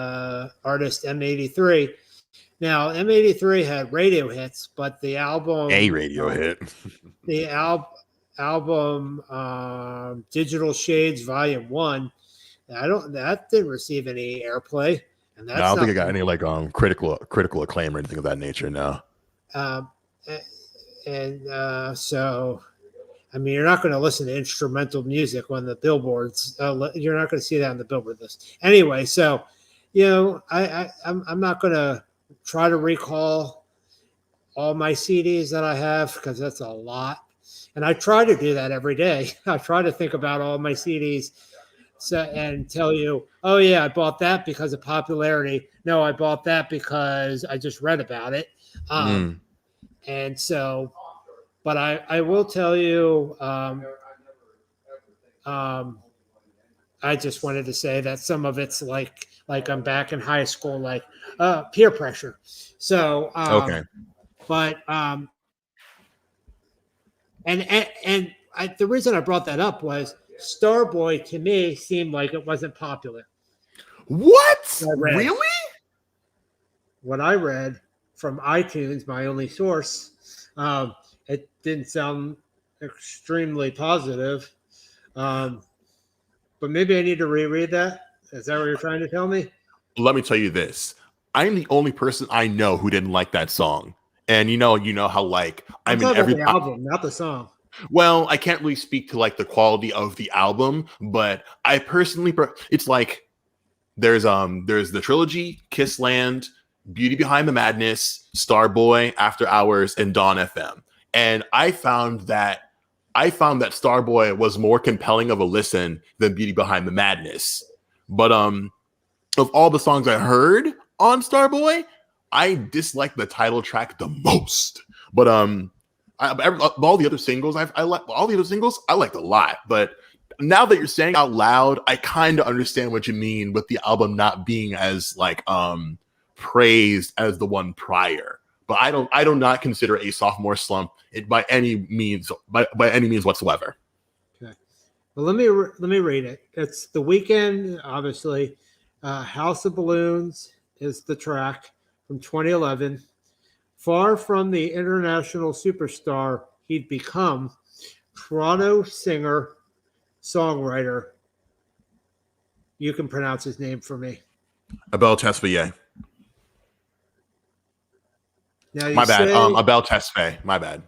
artist M83. Now, M83 had radio hits, but the album... A radio hit. The album... album, Digital Shades Volume 1, that didn't receive any airplay. And No, that's I don't not, think it got any like critical acclaim or anything of that nature. No. um, so, I mean, you're not going to listen to instrumental music on the billboards. You're not going to see that on the billboard list. Anyway, so, I'm not going to try to recall all my CDs that I have because that's a lot. And I try to do that every day. I try to think about all my CDs and tell you, oh, yeah, I bought that because of popularity. No, I bought that because I just read about it. And so, but I will tell you, I just wanted to say that some of it's like I'm back in high school, like peer pressure. So, Okay. But the reason I brought that up was Starboy to me seemed like it wasn't popular. What? Really? What I read from iTunes, my only source, it didn't sound extremely positive. But maybe I need to reread that. Is that what you're trying to tell me? Let me tell you this. I'm the only person I know who didn't like that song. And you know how like I'm talking about the album, not the song. Well, I can't really speak to like the quality of the album, but I personally it's like there's the trilogy, Kissland, Beauty Behind the Madness, Starboy, After Hours, and Dawn FM. And I found that Starboy was more compelling of a listen than Beauty Behind the Madness. But of all the songs I heard on Starboy, I dislike the title track the most. But all the other singles I like I liked a lot. But now that you're saying out loud, I kind of understand what you mean with the album not being as like praised as the one prior. But I do not consider a sophomore slump by any means whatsoever. Okay. Well, let me read it. It's The Weeknd, obviously. House of Balloons is the track from 2011. Far from the international superstar he'd become, Toronto singer, songwriter. You can pronounce his name for me. Abel Tesfaye. Now you my bad. say, Abel Tesfaye. My bad.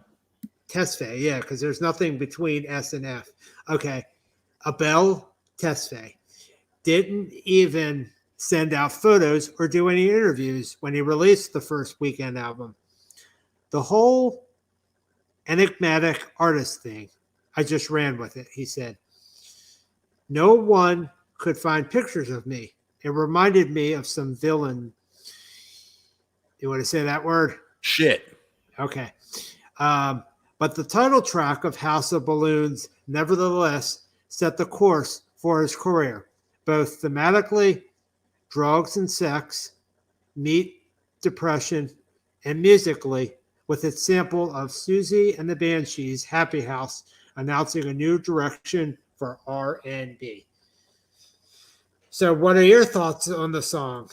Tesfaye, yeah, because there's nothing between S and F. Okay. Abel Tesfaye didn't even send out photos or do any interviews when he released the first Weeknd album. The whole enigmatic artist thing, I just ran with it, he said. No one could find pictures of me. It reminded me of some villain. You want to say that word? Shit. Okay. But the title track of House of Balloons, nevertheless, set the course for his career, both thematically, drugs and sex, meat, depression, and musically, with its sample of Susie and the Banshees' Happy House, announcing a new direction for R&B. So what are your thoughts on the song?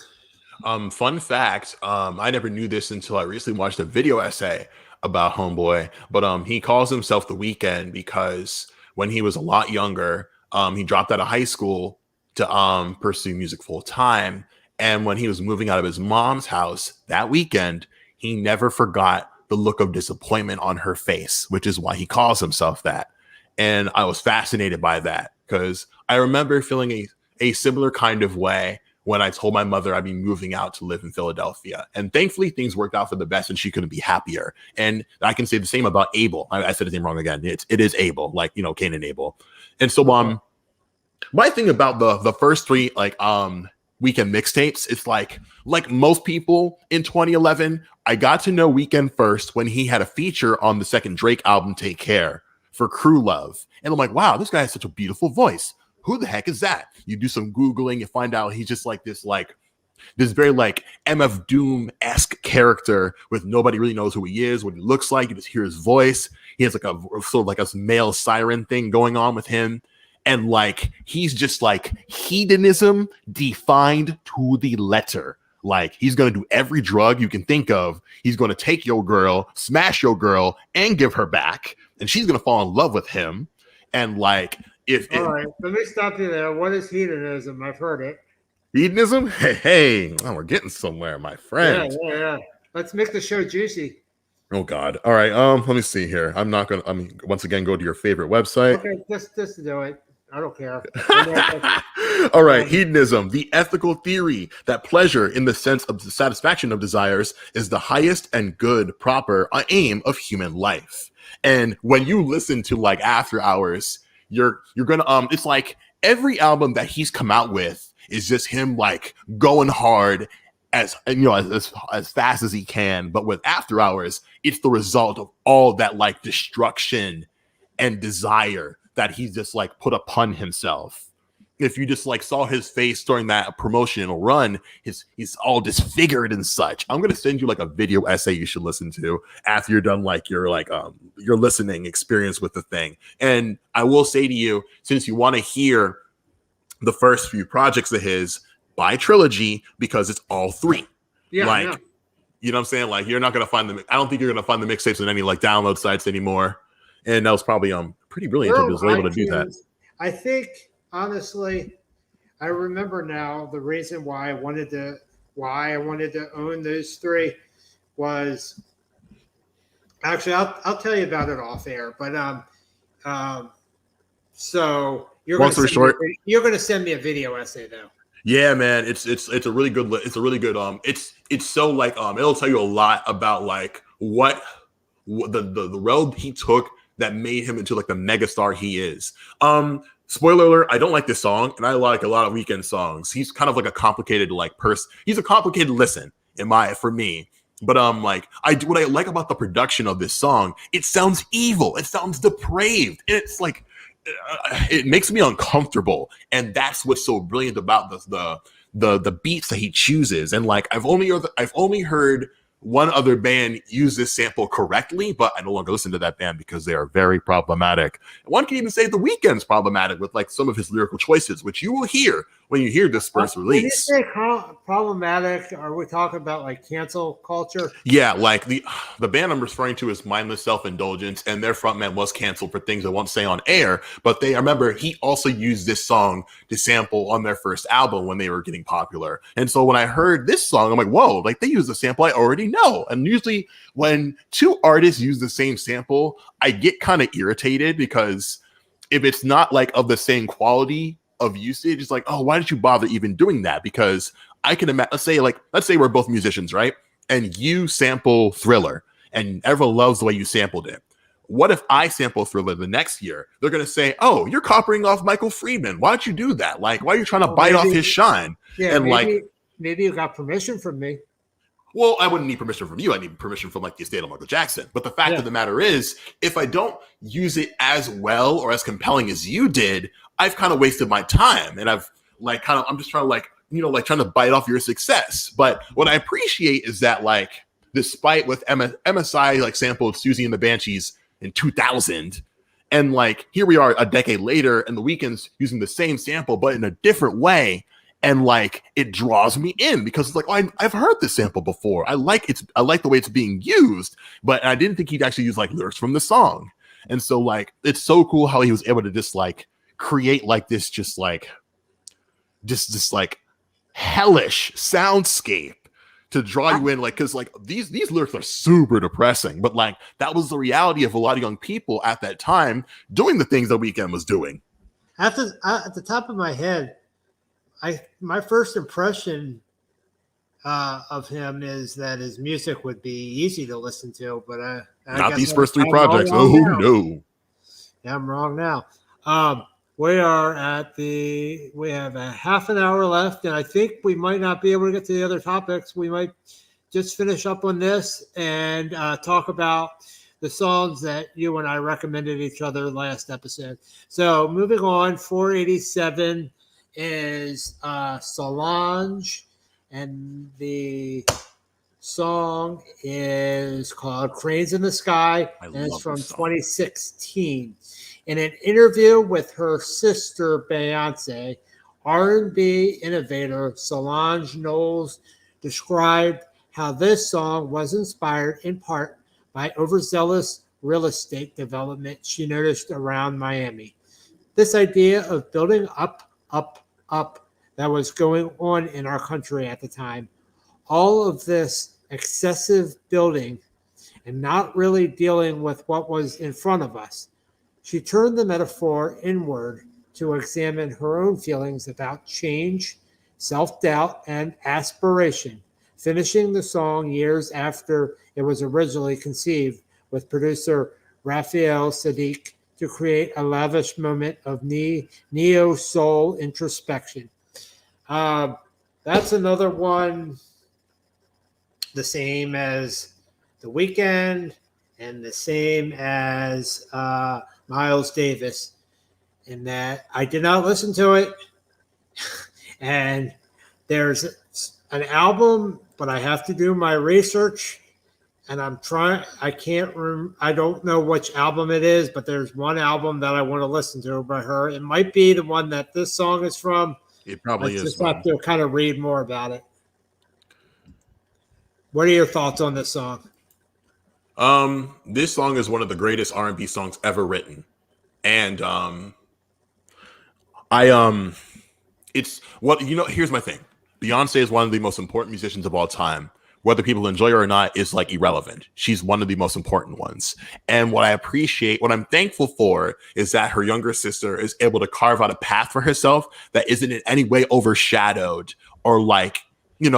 Fun fact, I never knew this until I recently watched a video essay about Homeboy, but he calls himself The Weeknd because when he was a lot younger, he dropped out of high school to pursue music full time. And when he was moving out of his mom's house that weekend, he never forgot the look of disappointment on her face, which is why he calls himself that. And I was fascinated by that because I remember feeling a similar kind of way when I told my mother I'd be moving out to live in Philadelphia. And thankfully things worked out for the best and she couldn't be happier. And I can say the same about Abel. I said his name wrong again. It is Abel, like, Cain and Abel. And so my thing about the first three Weeknd mixtapes, it's like most people in 2011, I got to know Weeknd first when he had a feature on the second Drake album, Take Care, for Crew Love. And I'm like, wow, this guy has such a beautiful voice. Who the heck is that? You do some Googling, you find out he's just this very MF Doom-esque character with nobody really knows who he is, what he looks like. You just hear his voice. He has a male siren thing going on with him. And he's just hedonism defined to the letter. Like, he's going to do every drug you can think of. He's going to take your girl, smash your girl, and give her back. And she's going to fall in love with him. And like, All right, let me stop you there. What is hedonism? I've heard it. hedonism, hey, oh, we're getting somewhere, my friend. Yeah. Let's make the show juicy. Oh God. All right. Let me see here. I'm once again go to your favorite website. Okay, just do it. I don't care. All right. Hedonism, the ethical theory that pleasure in the sense of the satisfaction of desires is the highest and good, proper aim of human life. And when you listen to like After Hours, you're gonna it's like every album that he's come out with is just him like going hard as fast as he can. But with After Hours, it's the result of all that like destruction and desire that he's just like put upon himself. If you just like saw his face during that promotional run, he's all disfigured and such. I'm gonna send you like a video essay you should listen to after you're done like your listening experience with the thing. And I will say to you, since you want to hear the first few projects of his, buy Trilogy, because it's all three. Yeah, like yeah. You know what I'm saying? Like, you're not gonna find them. I don't think you're gonna find the mixtapes on any like download sites anymore. And that was probably pretty brilliant to be able to do that. I think honestly, I remember now the reason why I wanted to own those three was actually I'll tell you about it off air. But so you're long story short, you're going to send me a video essay though. Yeah, man, it's a really good it's so like it'll tell you a lot about like what the road he took that made him into like the megastar he is. Spoiler alert, I don't like this song, and I like a lot of Weeknd songs. He's kind of like a complicated like person. He's a complicated listen for me. But like what I like about the production of this song, it sounds evil, it sounds depraved, and it's like it makes me uncomfortable. And that's what's so brilliant about the beats that he chooses. And like I've only heard one other band use this sample correctly, but I no longer listen to that band because they are very problematic. One can even say The Weeknd's problematic with like some of his lyrical choices, which you will hear when you hear this first release. When you say problematic, are we talking about like cancel culture? Yeah, like the band I'm referring to is Mindless Self-Indulgence, and their frontman was canceled for things I won't say on air, but I remember he also used this song to sample on their first album when they were getting popular. And so when I heard this song, I'm like, whoa, like they use a sample I already know. And usually when two artists use the same sample, I get kind of irritated because if it's not like of the same quality of usage, it's like, oh, why did you bother even doing that? Because I can imagine, let's say we're both musicians, right? And you sample Thriller and everyone loves the way you sampled it. What if I sample Thriller the next year? They're going to say, oh, you're copying off Michael Friedman. Why don't you do that? Like, why are you trying to bite off his shine? Yeah, and maybe you got permission from me. Well, I wouldn't need permission from you. I need permission from like the estate of Michael Jackson. But the fact of the matter is, if I don't use it as well or as compelling as you did, I've kind of wasted my time. And I'm just trying to trying to bite off your success. But what I appreciate is that like, despite with MSI like sampled Susie and the Banshees in 2000, and like here we are a decade later, and the Weeknd's using the same sample but in a different way. And like it draws me in because it's like, oh, I've heard this sample before. I like the way it's being used, but I didn't think he'd actually use like lyrics from the song. And so like it's so cool how he was able to just like create like this just hellish soundscape to draw you in, like, because like these lyrics are super depressing, but like that was the reality of a lot of young people at that time doing the things that Weeknd was doing. At the top of my head, my first impression of him is that his music would be easy to listen to, but I not these first three projects. Oh no, yeah, I'm wrong now. We have a half an hour left, and I think we might not be able to get to the other topics. We might just finish up on this and talk about the songs that you and I recommended each other last episode. So moving on, 487 is Solange, and the song is called Cranes in the Sky, and it's from 2016. In an interview with her sister Beyonce, R&B innovator Solange Knowles described how this song was inspired in part by overzealous real estate development she noticed around Miami. This idea of building up, up that was going on in our country at the time. All of this excessive building and not really dealing with what was in front of us. She turned the metaphor inward to examine her own feelings about change, self-doubt, and aspiration, finishing the song years after it was originally conceived with producer Raphael Sadiq to create a lavish moment of neo-soul introspection. That's another one, the same as The Weeknd and the same as Miles Davis, in that I did not listen to it. And there's an album, but I have to do my research. And I don't know which album it is, but there's one album that I want to listen to by her. It might be the one that this song is from. It probably I is. just have to kind of read more about it. What are your thoughts on this song? This song is one of the greatest R&B songs ever written. And it's what, here's my thing. Beyonce is one of the most important musicians of all time. Whether people enjoy her or not is like irrelevant. She's one of the most important ones. And what I appreciate, what I'm thankful for, is that her younger sister is able to carve out a path for herself that isn't in any way overshadowed or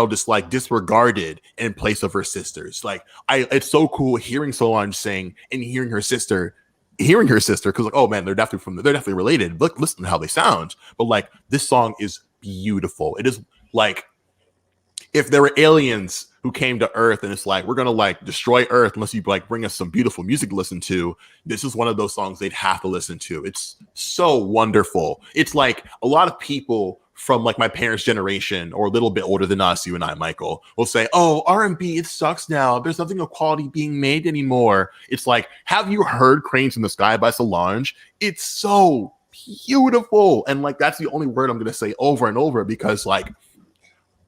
just like disregarded in place of her sisters. Like, it's so cool hearing Solange sing and hearing her sister, because like, oh man, they're definitely related. Look, listen to how they sound. But like, this song is beautiful. It is like, if there were aliens who came to Earth and it's like, we're gonna like destroy Earth unless you like bring us some beautiful music to listen to, this is one of those songs they'd have to listen to. It's so wonderful. It's like a lot of people from like my parents' generation or a little bit older than us, you and I, Michael, will say, oh, R&B, it sucks now. There's nothing of quality being made anymore. It's like, have you heard Cranes in the Sky by Solange? It's so beautiful. And like, that's the only word I'm going to say over and over, because like,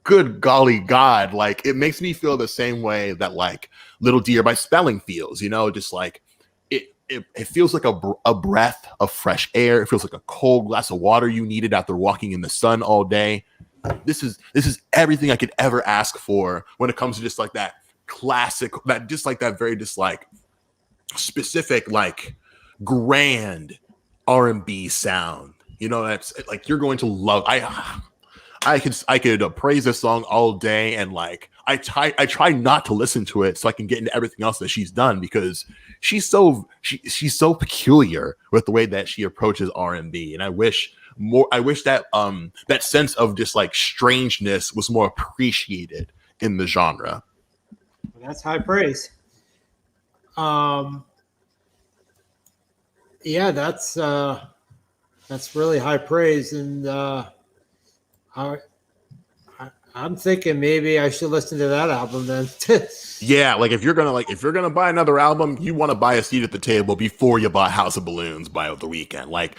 good golly God, like it makes me feel the same way that like Little Deer by Spelling feels, just like it feels like a breath of fresh air. It feels like a cold glass of water you needed after walking in the sun all day. This is everything I could ever ask for when it comes to just like that classic, that just like that very just like specific, like grand R&B sound. That's like, you're going to love. I could praise this song all day, and like I try not to listen to it so I can get into everything else that she's done, because she's so peculiar with the way that she approaches R&B, and I wish that that sense of just like strangeness was more appreciated in the genre. Well, that's high praise. Yeah, that's really high praise, and I'm thinking maybe I should listen to that album then. Yeah, like if you're gonna buy another album, you want to buy A Seat at the Table before you buy House of Balloons by The Weeknd. Like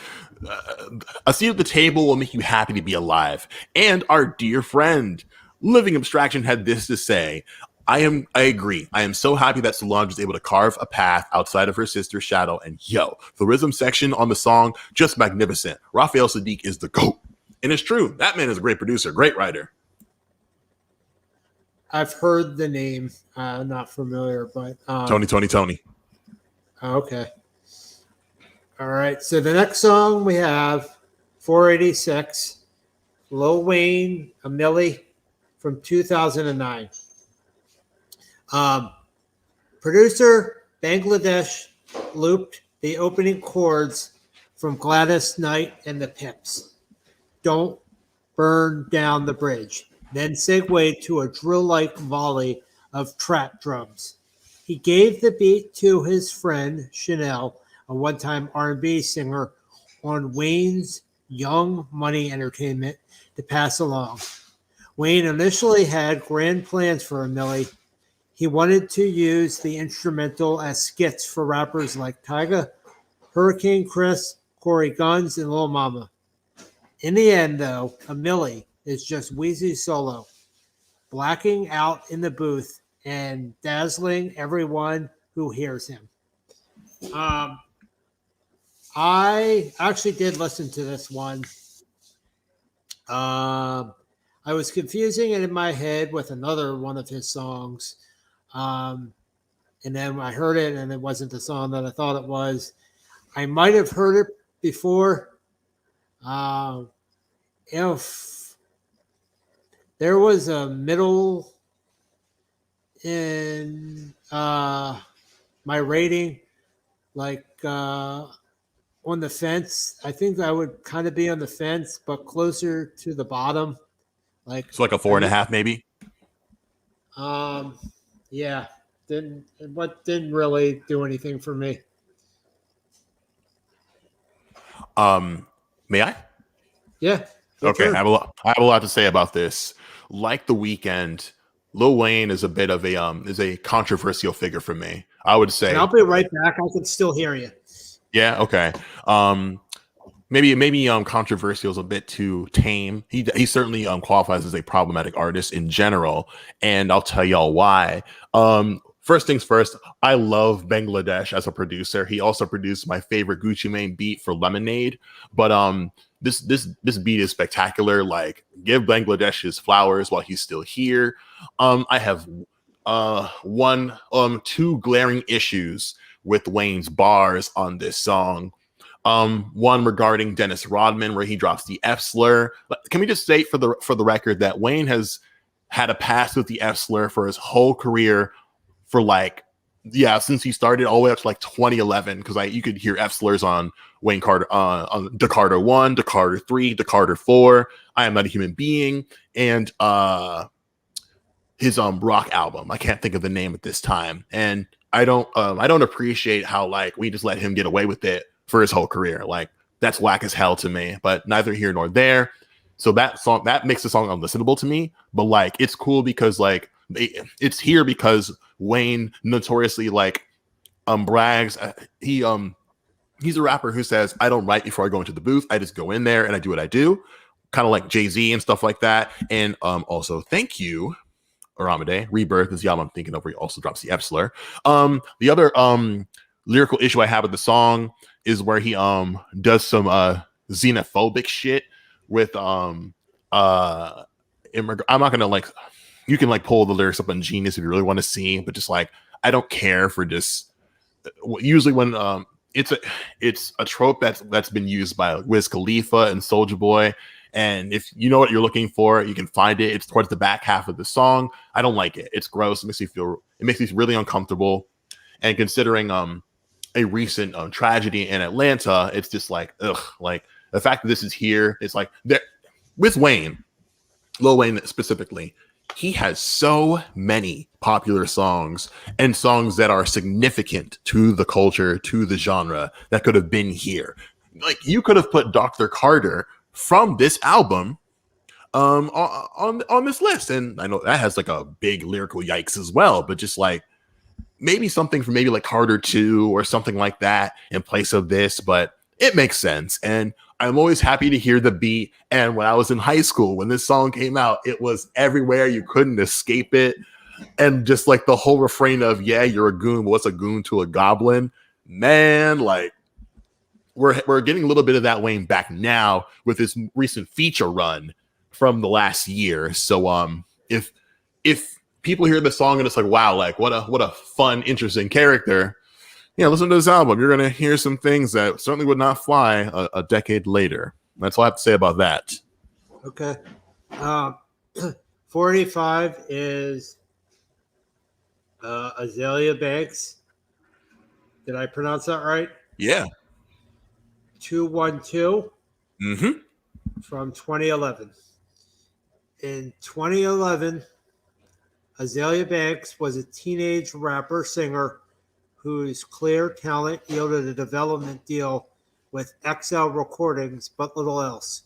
A Seat at the Table will make you happy to be alive. And our dear friend Living Abstraction had this to say. I agree. I am so happy that Solange is able to carve a path outside of her sister's shadow. And the rhythm section on the song, just magnificent. Raphael Sadiq is the GOAT. And it's true. That man is a great producer, great writer. I've heard the name. Not familiar, but Tony. Okay. All right. So the next song we have 486, Lil Wayne, A Milli from 2009. Producer Bangladesh looped the opening chords from Gladys Knight and the Pips. Don't burn down the bridge. Then segued to a drill-like volley of trap drums. He gave the beat to his friend Chanel, a one-time R&B singer on Wayne's Young Money Entertainment, to pass along. Wayne initially had grand plans for A Milli. He wanted to use the instrumental as skits for rappers like Tyga, Hurricane Chris, Corey Guns, and Lil Mama. In the end, though, A Milli is just Weezy solo. blacking out in the booth and dazzling everyone who hears him. I actually did listen to this one. I was confusing it in my head with another one of his songs. And then I heard it, and it wasn't the song that I thought it was. I might have heard it before. If there was a middle in my rating, like on the fence, I think I would kind of be on the fence, but closer to the bottom. Like So like a 4.5, maybe. Yeah, didn't really do anything for me. May I? Yeah. Okay, Sure. I have a lot to say about this. Like The Weeknd, Lil Wayne is a bit of a controversial figure for me. I would say. And I'll be right back. I can still hear you. Yeah. Okay. Maybe controversial is a bit too tame. He certainly qualifies as a problematic artist in general, and I'll tell y'all why. First things first, I love Bangladesh as a producer. He also produced my favorite Gucci Mane beat for Lemonade. But this beat is spectacular. Like, give Bangladesh his flowers while he's still here. I have two glaring issues with Wayne's bars on this song. One regarding Dennis Rodman, where he drops the F slur. Can we just state for the record that Wayne has had a pass with the F slur for his whole career, for since he started all the way up to 2011, because you could hear F slurs on Wayne Carter, on Da Carter 1, Da Carter 3, Da Carter 4, I Am Not a Human Being, and his rock album. I can't think of the name at this time, and I don't appreciate how we just let him get away with it for his whole career. That's whack as hell to me, but neither here nor there. So that makes the song unlistenable to me, but it's cool because it's here because Wayne notoriously brags. He's a rapper who says, I don't write before I go into the booth. I just go in there and I do what I do, kind of like Jay-Z and stuff like that. And also, thank you, Aramide. Rebirth is the album I'm thinking of, where he also drops the F slur. The other lyrical issue I have with the song is where he does some xenophobic shit with I'm not gonna you can pull the lyrics up on Genius if you really want to see, but just I don't care for just usually when it's a trope that's been used by Wiz Khalifa and Soulja Boy, and if you know what you're looking for, you can find it. It's towards the back half of the song. I don't like it. It's gross. It makes me really uncomfortable, and considering a recent tragedy in Atlanta, it's just ugh. The fact that this is here, it's with Wayne, Lil Wayne specifically, he has so many popular songs and songs that are significant to the culture, to the genre, that could have been here. You could have put Dr. Carter from this album on this list, and I know that has a big lyrical yikes as well, but just maybe something from maybe Carter 2 or something like that in place of this, but it makes sense. And I'm always happy to hear the beat. And when I was in high school, when this song came out, it was everywhere. You couldn't escape it. And just the whole refrain of, yeah, you're a goon, but what's a goon to a goblin? Man, we're getting a little bit of that Wayne back now with this recent feature run from the last year. So if people hear the song and it's wow, what a fun, interesting character, listen to this album. You're going to hear some things that certainly would not fly a decade later. That's all I have to say about that. Okay. 485 is Azalea Banks. Did I pronounce that right? Yeah. 212 from 2011. In 2011, Azalea Banks was a teenage rapper singer whose clear talent yielded a development deal with XL Recordings, but little else.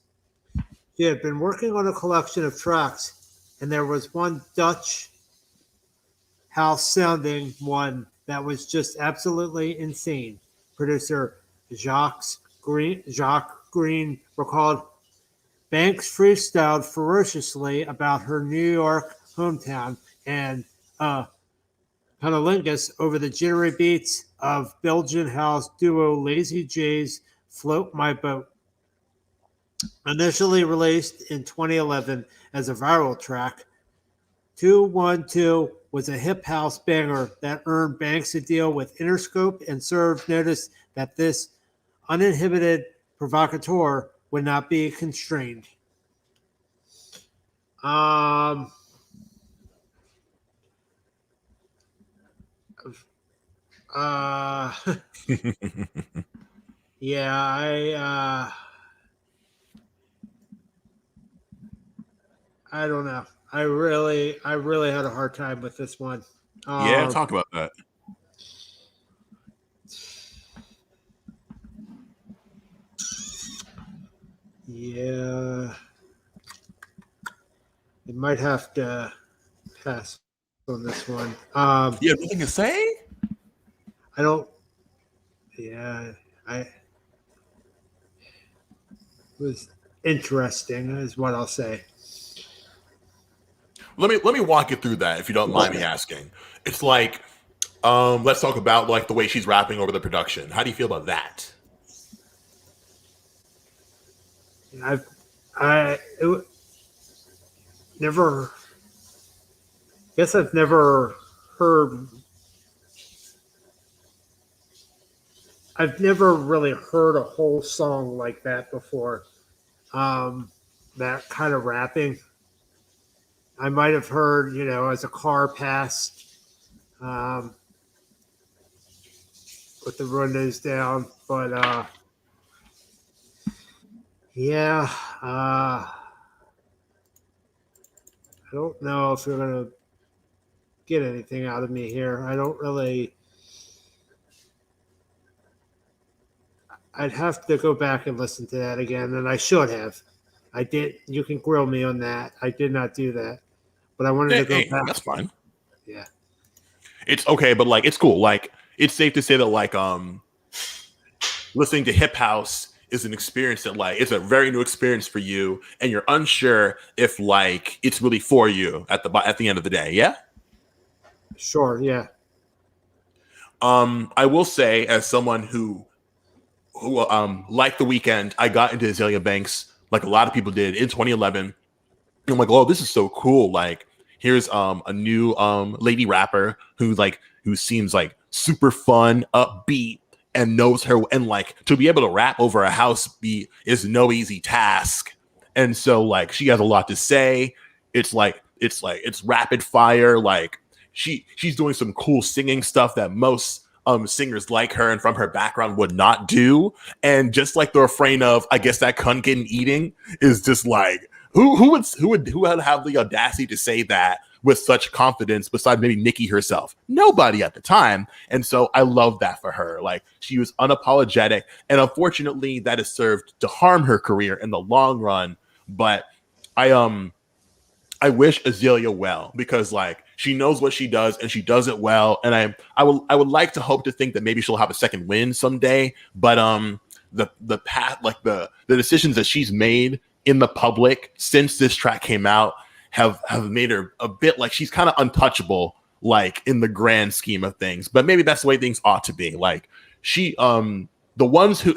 She had been working on a collection of tracks, and there was one Dutch house-sounding one that was just absolutely insane. Producer Jacques Green recalled, Banks freestyled ferociously about her New York hometown, and Cunnilingus over the jittery beats of Belgian house duo Lazy J's Float My Boat. Initially released in 2011 as a viral track, 212 was a hip house banger that earned Banks a deal with Interscope and served notice that this uninhibited provocateur would not be constrained. Um, uh, yeah, I don't know. I really had a hard time with this one. Yeah, talk about that. Yeah, it might have to pass on this one. You have nothing to say? I don't. Yeah, it was interesting, is what I'll say. Let me walk you through that if you don't mind me asking. It's like, let's talk about like the way she's rapping over the production. How do you feel about that? Never. Guess I've never heard. I've never really heard a whole song like that before. That kind of rapping. I might have heard, as a car passed, with the windows down, but yeah, I don't know if you're gonna get anything out of me here. I don't really. I'd have to go back and listen to that again, and I should have. I did. You can grill me on that. I did not do that, but I wanted to go back. That's fine. Yeah, it's okay, but like it's cool. Like it's safe to say that like listening to hip house is an experience that like it's a very new experience for you, and you're unsure if like it's really for you at the end of the day. Yeah. Sure. Yeah. I will say, as someone who like The Weeknd, I got into Azalea Banks like a lot of people did in 2011. I'm like, oh, this is so cool. Like, here's a new lady rapper who seems like super fun, upbeat, and knows her. And like to be able to rap over a house beat is no easy task. And so like she has a lot to say. It's rapid fire. Like she's doing some cool singing stuff that most singers like her and from her background would not do. And just like the refrain of "I guess that cunt getting eating" is just like who would have the audacity to say that with such confidence besides maybe Nicki herself? Nobody at the time. And so I love that for her. Like she was unapologetic, and unfortunately that has served to harm her career in the long run. But I wish Azalea well, because like she knows what she does and she does it well. And I would like to hope to think that maybe she'll have a second win someday. But the path, like the decisions that she's made in the public since this track came out have made her a bit like she's kind of untouchable, like in the grand scheme of things. But maybe that's the way things ought to be. Like she the ones who,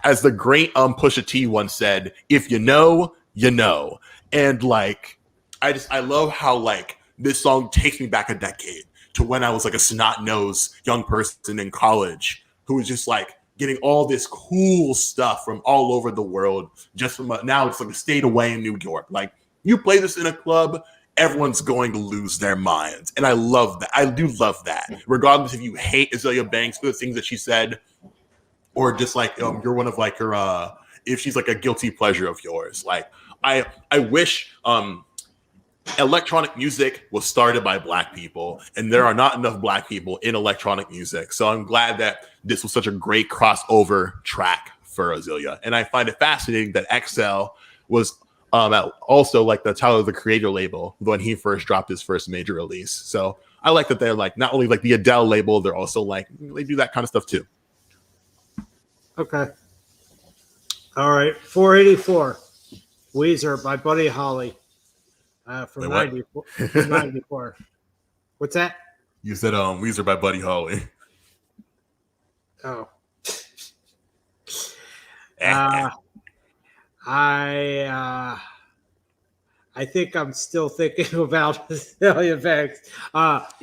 as the great Pusha T once said, if you know, you know. And like I love how like this song takes me back a decade to when I was like a snot-nosed young person in college who was just like getting all this cool stuff from all over the world. Just from now it's like a state away in New York. Like you play this in a club, everyone's going to lose their minds. And I love that. I do love that. Regardless if you hate Azalea Banks for the things that she said, or just like you're one of like her if she's like a guilty pleasure of yours. Like I wish electronic music was started by Black people, and there are not enough Black people in electronic music. So I'm glad that this was such a great crossover track for Azalea. And I find it fascinating that XL was also like the Tyler the Creator label when he first dropped his first major release. So I like that they're like not only like the Adele label, they're also like they do that kind of stuff too. Okay. All right. 484. Weezer by Buddy Holly. from Wait, what? 94. From 94. What's that? You said Weezer by Buddy Holly. Oh. I think I'm still thinking about Azalea Banks.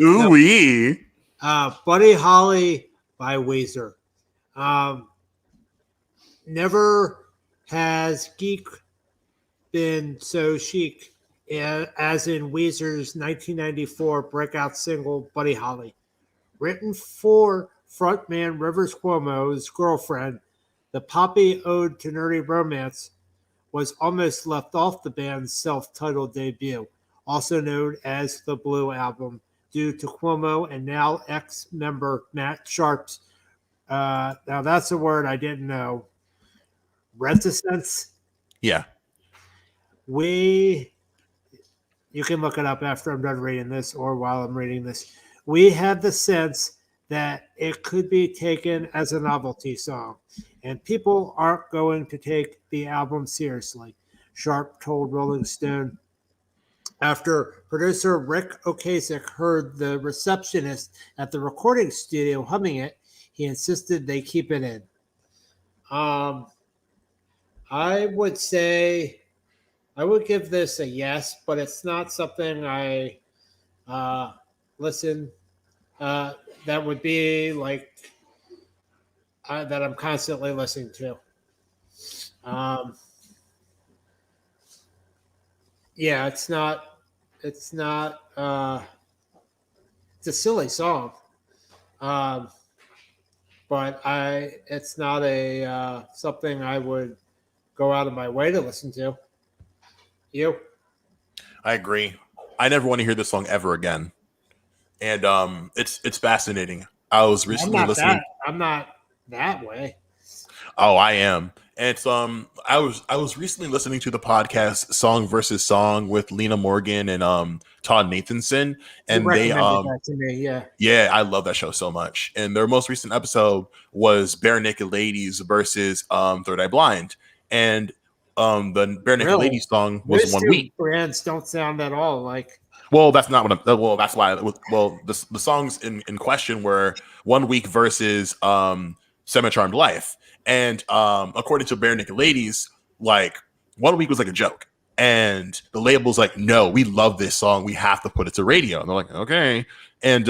Ooh wee. Buddy Holly by Weezer. Never has geek been so chic as in Weezer's 1994 breakout single Buddy Holly. Written for frontman Rivers Cuomo's girlfriend, the poppy ode to nerdy romance was almost left off the band's self-titled debut, also known as the Blue Album, due to Cuomo and now ex-member Matt Sharp's, now that's a word I didn't know, reticence. Yeah. You can look it up after I'm done reading this or while I'm reading this. We had the sense that it could be taken as a novelty song, and people aren't going to take the album seriously, Sharp told Rolling Stone. After producer Rick Ocasek heard the receptionist at the recording studio humming it, he insisted they keep it in. I would say I would give this a yes, but it's not something I listen that would be like that I'm constantly listening to. Yeah, it's not it's a silly song. But it's not a something I would go out of my way to listen to. You? I agree. I never want to hear this song ever again. And it's fascinating. I was recently listening. I'm not that way. Oh, I am. And it's I was recently listening to the podcast Song versus Song with Lena Morgan and Todd Nathanson. And You they recommended that to me, yeah. yeah, I love that show so much. And their most recent episode was Bare Naked Ladies versus Third Eye Blind. And the Bare Naked Really? Ladies song was Those 1 two week. brands don't sound at all like. Well, that's not what I'm. Well, that's why. The songs in question were 1 week versus Semi Charmed Life, and according to Bare Naked Ladies, like 1 week was like a joke, and the label's like, no, we love this song, we have to put it to radio, and they're like, okay, and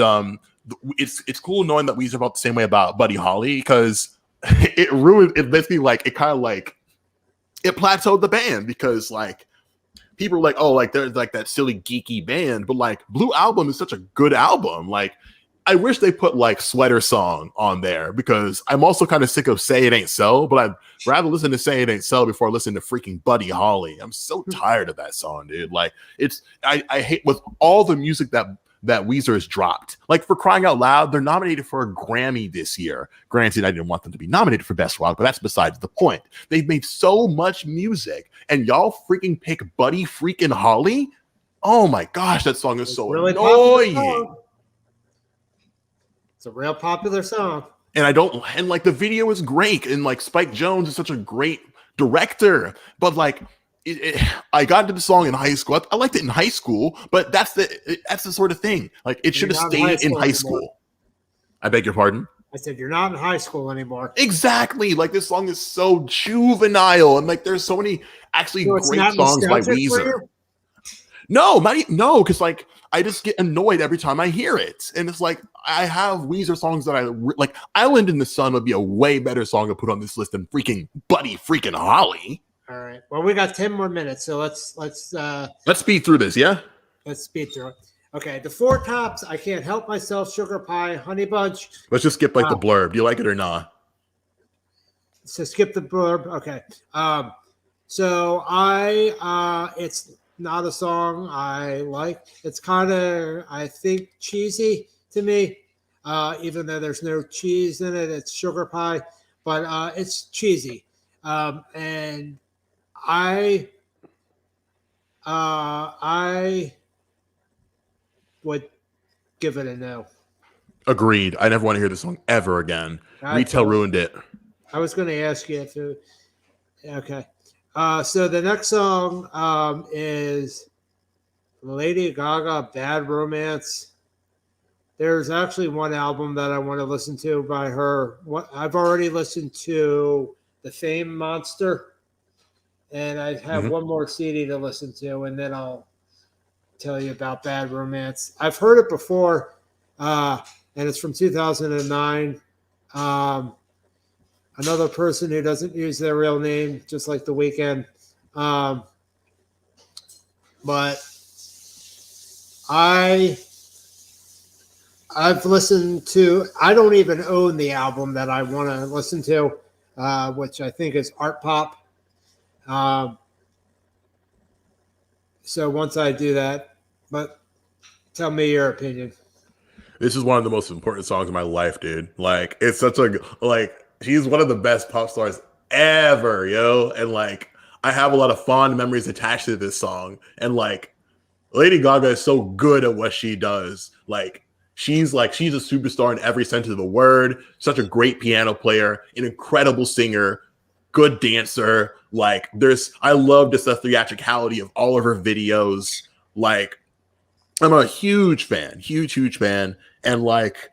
it's cool knowing that we felt the same way about Buddy Holly because it ruined it. Basically, like it kind of like it plateaued the band because like. People are like, oh, like there's like that silly geeky band, but like Blue Album is such a good album. Like, I wish they put like Sweater Song on there because I'm also kind of sick of Say It Ain't So, but I'd rather listen to Say It Ain't So before I listen to freaking Buddy Holly. I'm so tired of that song, dude. Like, I hate with all the music that Weezer has dropped. Like, for crying out loud, they're nominated for a Grammy this year. Granted, I didn't want them to be nominated for Best Rock, but that's besides the point. They've made so much music, and y'all freaking pick Buddy freaking Holly? Oh my gosh, that song is so really annoying. It's a real popular song. And like the video is great, and like Spike Jonze is such a great director, but like I got into the song in high school. I liked it in high school, but that's the sort of thing. Like it should have stayed in high school. I beg your pardon? I said you're not in high school anymore. Exactly. Like this song is so juvenile, and like there's so many actually great songs by Weezer. No, because like I just get annoyed every time I hear it, and it's like I have Weezer songs that I like. Island in the Sun would be a way better song to put on this list than freaking Buddy freaking Holly. All right. Well, we got 10 more minutes, so let's speed through this, yeah? Let's speed through it. Okay, the four tops, I Can't Help Myself, Sugar Pie, Honey Bunch. Let's just skip like the blurb. Do you like it or not? So skip the blurb. Okay. So it's not a song I like. It's kind of, I think, cheesy to me, even though there's no cheese in it. It's Sugar Pie, but it's cheesy. And I would give it a no. Agreed. I never want to hear this song ever again. Retail ruined it. I was going to ask you if it, okay. So the next song is Lady Gaga, Bad Romance. There's actually one album that I want to listen to by her. I've already listened to The Fame Monster, and I have one more CD to listen to, and then I'll tell you about Bad Romance. I've heard it before, and it's from 2009. Another person who doesn't use their real name, just like The Weeknd. But I've listened to, I don't even own the album that I want to listen to, which I think is Art Pop. So once I do that, but tell me your opinion. This is one of the most important songs in my life, dude. Like, it's such a, like, she's one of the best pop stars ever, yo. And like, I have a lot of fond memories attached to this song. And like, Lady Gaga is so good at what she does. Like, she's a superstar in every sense of the word. Such a great piano player, an incredible singer, good dancer. Like, I love just the theatricality of all of her videos. Like, I'm a huge fan. And like,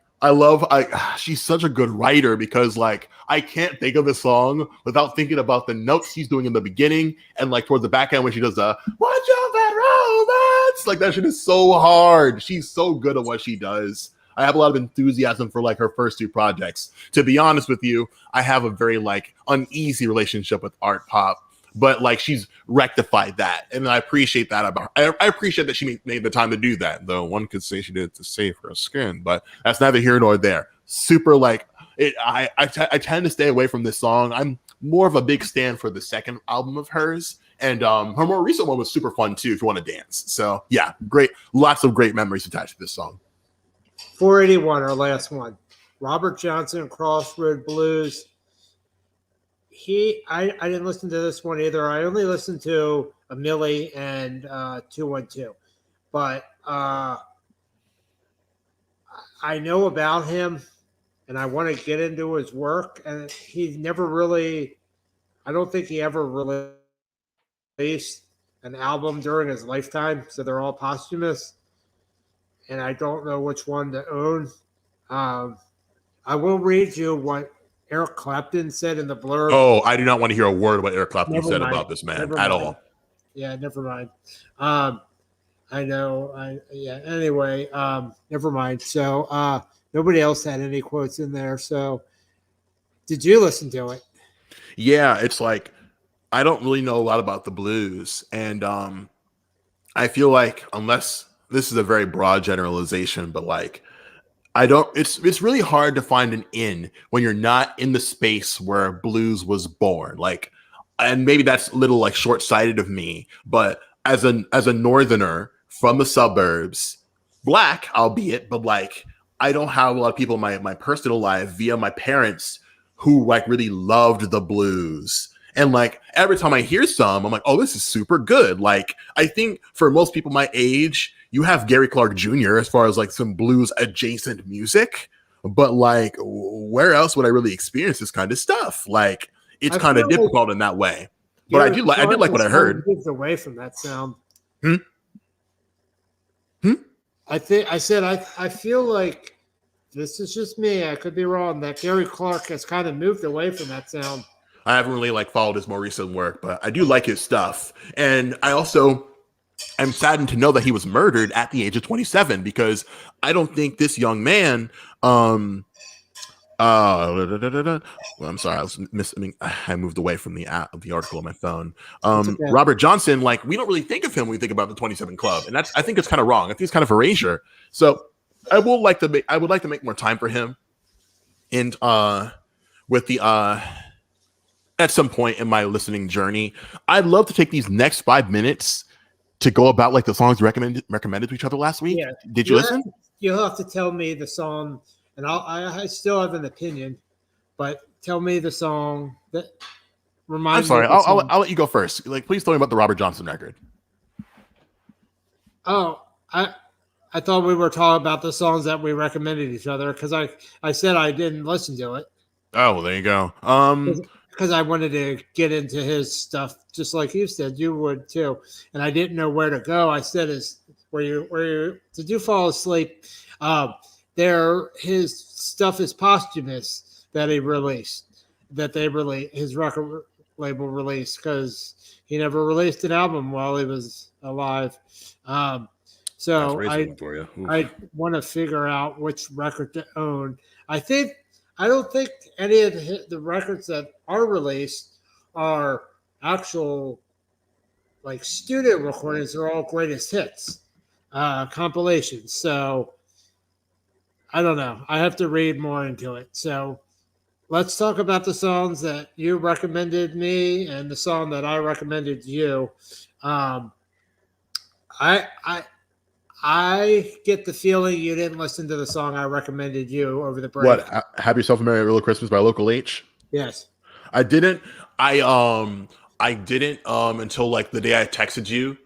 she's such a good writer because like, I can't think of a song without thinking about the notes she's doing in the beginning and like towards the back end when she does the "Watch Out that Romance." Like, that shit is so hard. She's so good at what she does. I have a lot of enthusiasm for like her first two projects. To be honest with you, I have a very like uneasy relationship with Art Pop, but like, she's rectified that, and I appreciate that about her. I appreciate that she made the time to do that, though one could say she did it to save her skin, but that's neither here nor there. Super like it. I tend to stay away from this song. I'm more of a big stan for the second album of hers, and her more recent one was super fun too if you want to dance. So yeah, great, lots of great memories attached to this song. 481, our last one. Robert Johnson, Crossroad Blues. I didn't listen to this one either. I only listened to A Millie and 212. But I know about him, and I want to get into his work. And he never really, I don't think he ever released an album during his lifetime. So they're all posthumous. And I don't know which one to own. I will read you what Eric Clapton said in the blurb. Oh, I do not want to hear a word what Eric Clapton said about this man at all. Yeah, never mind. I know. Anyway, never mind. So nobody else had any quotes in there. So did you listen to it? Yeah, it's like, I don't really know a lot about the blues. And I feel like, unless this is a very broad generalization, but like, it's really hard to find an in when you're not in the space where blues was born. Like, and maybe that's a little like short-sighted of me, but as a northerner from the suburbs, black, albeit, but like, I don't have a lot of people in my personal life via my parents who like really loved the blues. And like, every time I hear some, I'm like, oh, this is super good. Like, I think for most people my age, you have Gary Clark Jr. as far as like some blues adjacent music, but like, where else would I really experience this kind of stuff? Like, it's kind of difficult in that way. But I did like what I heard. Moved away from that sound. I feel like, this is just me, I could be wrong, that Gary Clark has kind of moved away from that sound. I haven't really like followed his more recent work, but I do like his stuff. And I also am saddened to know that he was murdered at the age of 27, because I don't think this young man, I'm sorry, I moved away from the article on my phone. Okay. Robert Johnson, like, we don't really think of him when we think about the 27 Club, and I think it's kind of wrong. I think it's kind of erasure. So I would like to make more time for him, and with the at some point in my listening journey, I'd love to take these next 5 minutes to go about like the songs recommended to each other last week. Yeah. Did you listen? You'll have to tell me the song, and I still have an opinion, but tell me the song that reminds me. I'm sorry, I'll let you go first. Like, please tell me about the Robert Johnson record. Oh, I thought we were talking about the songs that we recommended each other, because I said I didn't listen to it. Oh, well, there you go. Because I wanted to get into his stuff, just like you said you would too, and I didn't know where to go. I said, did you fall asleep? There, his stuff is posthumous that he released, his record label released because he never released an album while he was alive. So That's racism for you. Oof. I want to figure out which record to own. I don't think any of the records that are released are actual like studio recordings. They're all greatest hits compilations. So I don't know. I have to read more into it. So let's talk about the songs that you recommended me and the song that I recommended you. I get the feeling you didn't listen to the song I recommended you over the break. What? Have Yourself a Merry Little Christmas by Local H? Yes. I didn't. I didn't until like the day I texted you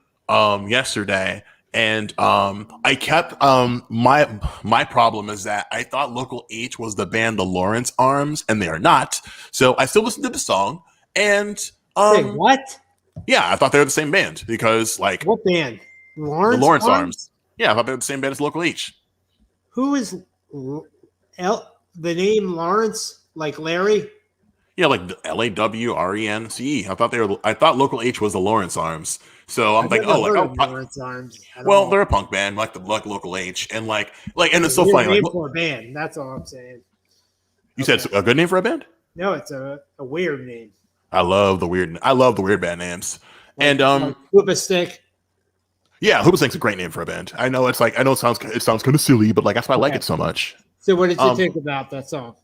yesterday. And I kept my problem is that I thought Local H was the band the Lawrence Arms, and they are not. So I still listened to the song, and Wait, what? yeah, I thought they were the same band because like What band? Lawrence the Lawrence Arms. Yeah, I thought they were the same band as Local H. Who is the name Lawrence? Like Larry? Yeah, like the LAWRENCE. I thought Local H was the Lawrence Arms. So I'm I've like, never oh, like heard oh, of Lawrence Arms at well, all. they're a punk band, like Local H, and like, and it's so Weird funny. name Like, for a band. That's all I'm saying. you said it's a good name for a band. No, it's a weird name. I love the weird band names. And like Koopa Stick. yeah, Hoobastank's a great name for a band. I know it sounds kind of silly, but like that's why I like it so much. So what did you think about that song?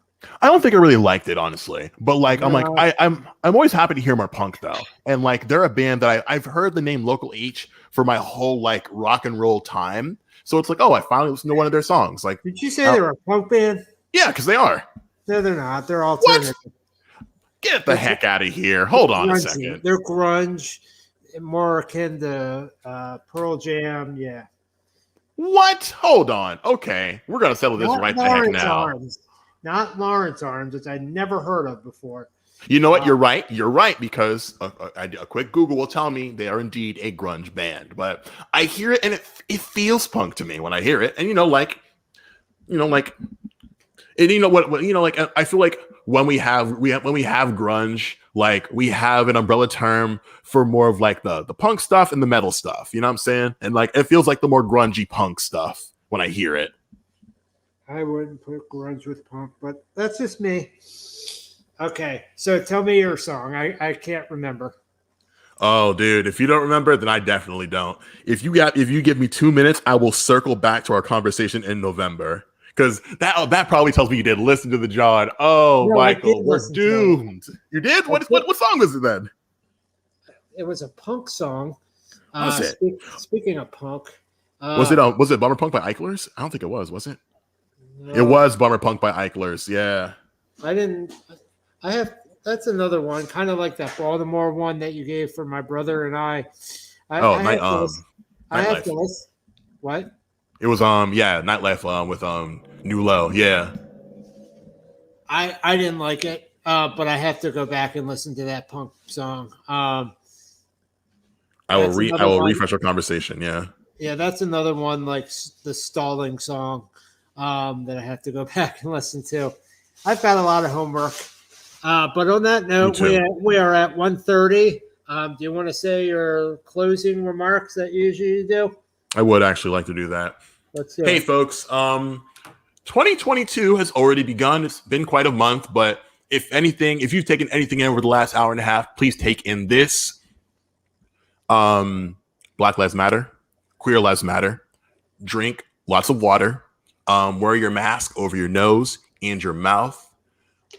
I don't think I really liked it, honestly. But like, I'm No. like, I'm always happy to hear more punk though. And like, they're a band that I've heard the name Local H for my whole like rock and roll time. So it's like, oh, I finally listened to one of their songs. Like, Did you say they were a punk band? yeah, because they are. No, they're not. They're alternative. Get the heck out of here. Hold on a Grungy. second. They're grunge, more akin to Pearl Jam. Yeah. What? Hold on. Okay, we're gonna settle this Not right the heck Lawrence now. Arms. Not Lawrence Arms, which I never heard of before. You know what? You're right. You're right because a quick Google will tell me they are indeed a grunge band. But I hear it and it feels punk to me when I hear it. And like, and like I feel like when we have grunge, like we have an umbrella term for more of like the punk stuff and the metal stuff. You know what I'm saying? And like it feels like the more grungy punk stuff when I hear it. I wouldn't put grunge with punk, but that's just me. Okay, so tell me your song. I can't remember. Oh, dude, if you don't remember, then I definitely don't. If you give me 2 minutes, I will circle back to our conversation in November. Because that probably tells me you did listen to the John. Oh, No, I Michael, did we're listen to doomed. You did? What song was it then? It was a punk song. Was it? Speaking of punk, Was it Bummer Punk by Eichlers? I don't think it was it? no, It was Bummer Punk by Eichlers, yeah. That's another one, kind of like that Baltimore one that you gave for my brother and I. I have to listen. What? It was Nightlife with New Low, yeah. I didn't like it, but I have to go back and listen to that punk song. I will refresh our conversation, yeah. Yeah, that's another one like the stalling song that I have to go back and listen to. I've got a lot of homework. But on that note, we are at 1:30. Do you want to say your closing remarks that you usually do? I would actually like to do that. Let's do Hey, it. folks, 2022 has already begun. It's been quite a month, but if you've taken anything in over the last hour and a half, please take in this. Black Lives Matter. Queer Lives Matter. Drink lots of water. Wear your mask over your nose and your mouth.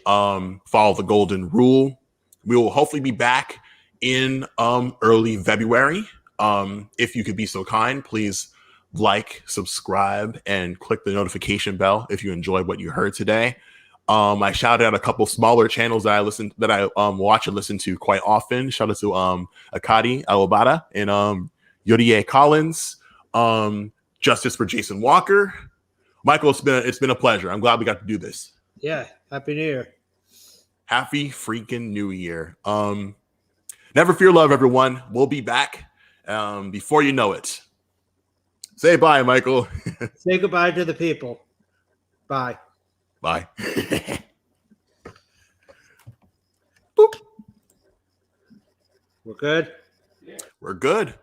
Follow the golden rule. We will hopefully be back in early February. If you could be so kind, please like, subscribe, and click the notification bell if you enjoyed what you heard today. I shouted out a couple smaller channels that I watch and listen to quite often. Shout out to Akadi Alobata and Yorie Collins. Justice for Jason Walker. Michael, it's been a pleasure. I'm glad we got to do this. Yeah, Happy New Year. Happy freaking New Year. Never fear love, everyone. We'll be back before you know it. Say bye, Michael. Say goodbye to the people. Bye. Bye. We're good. We're good.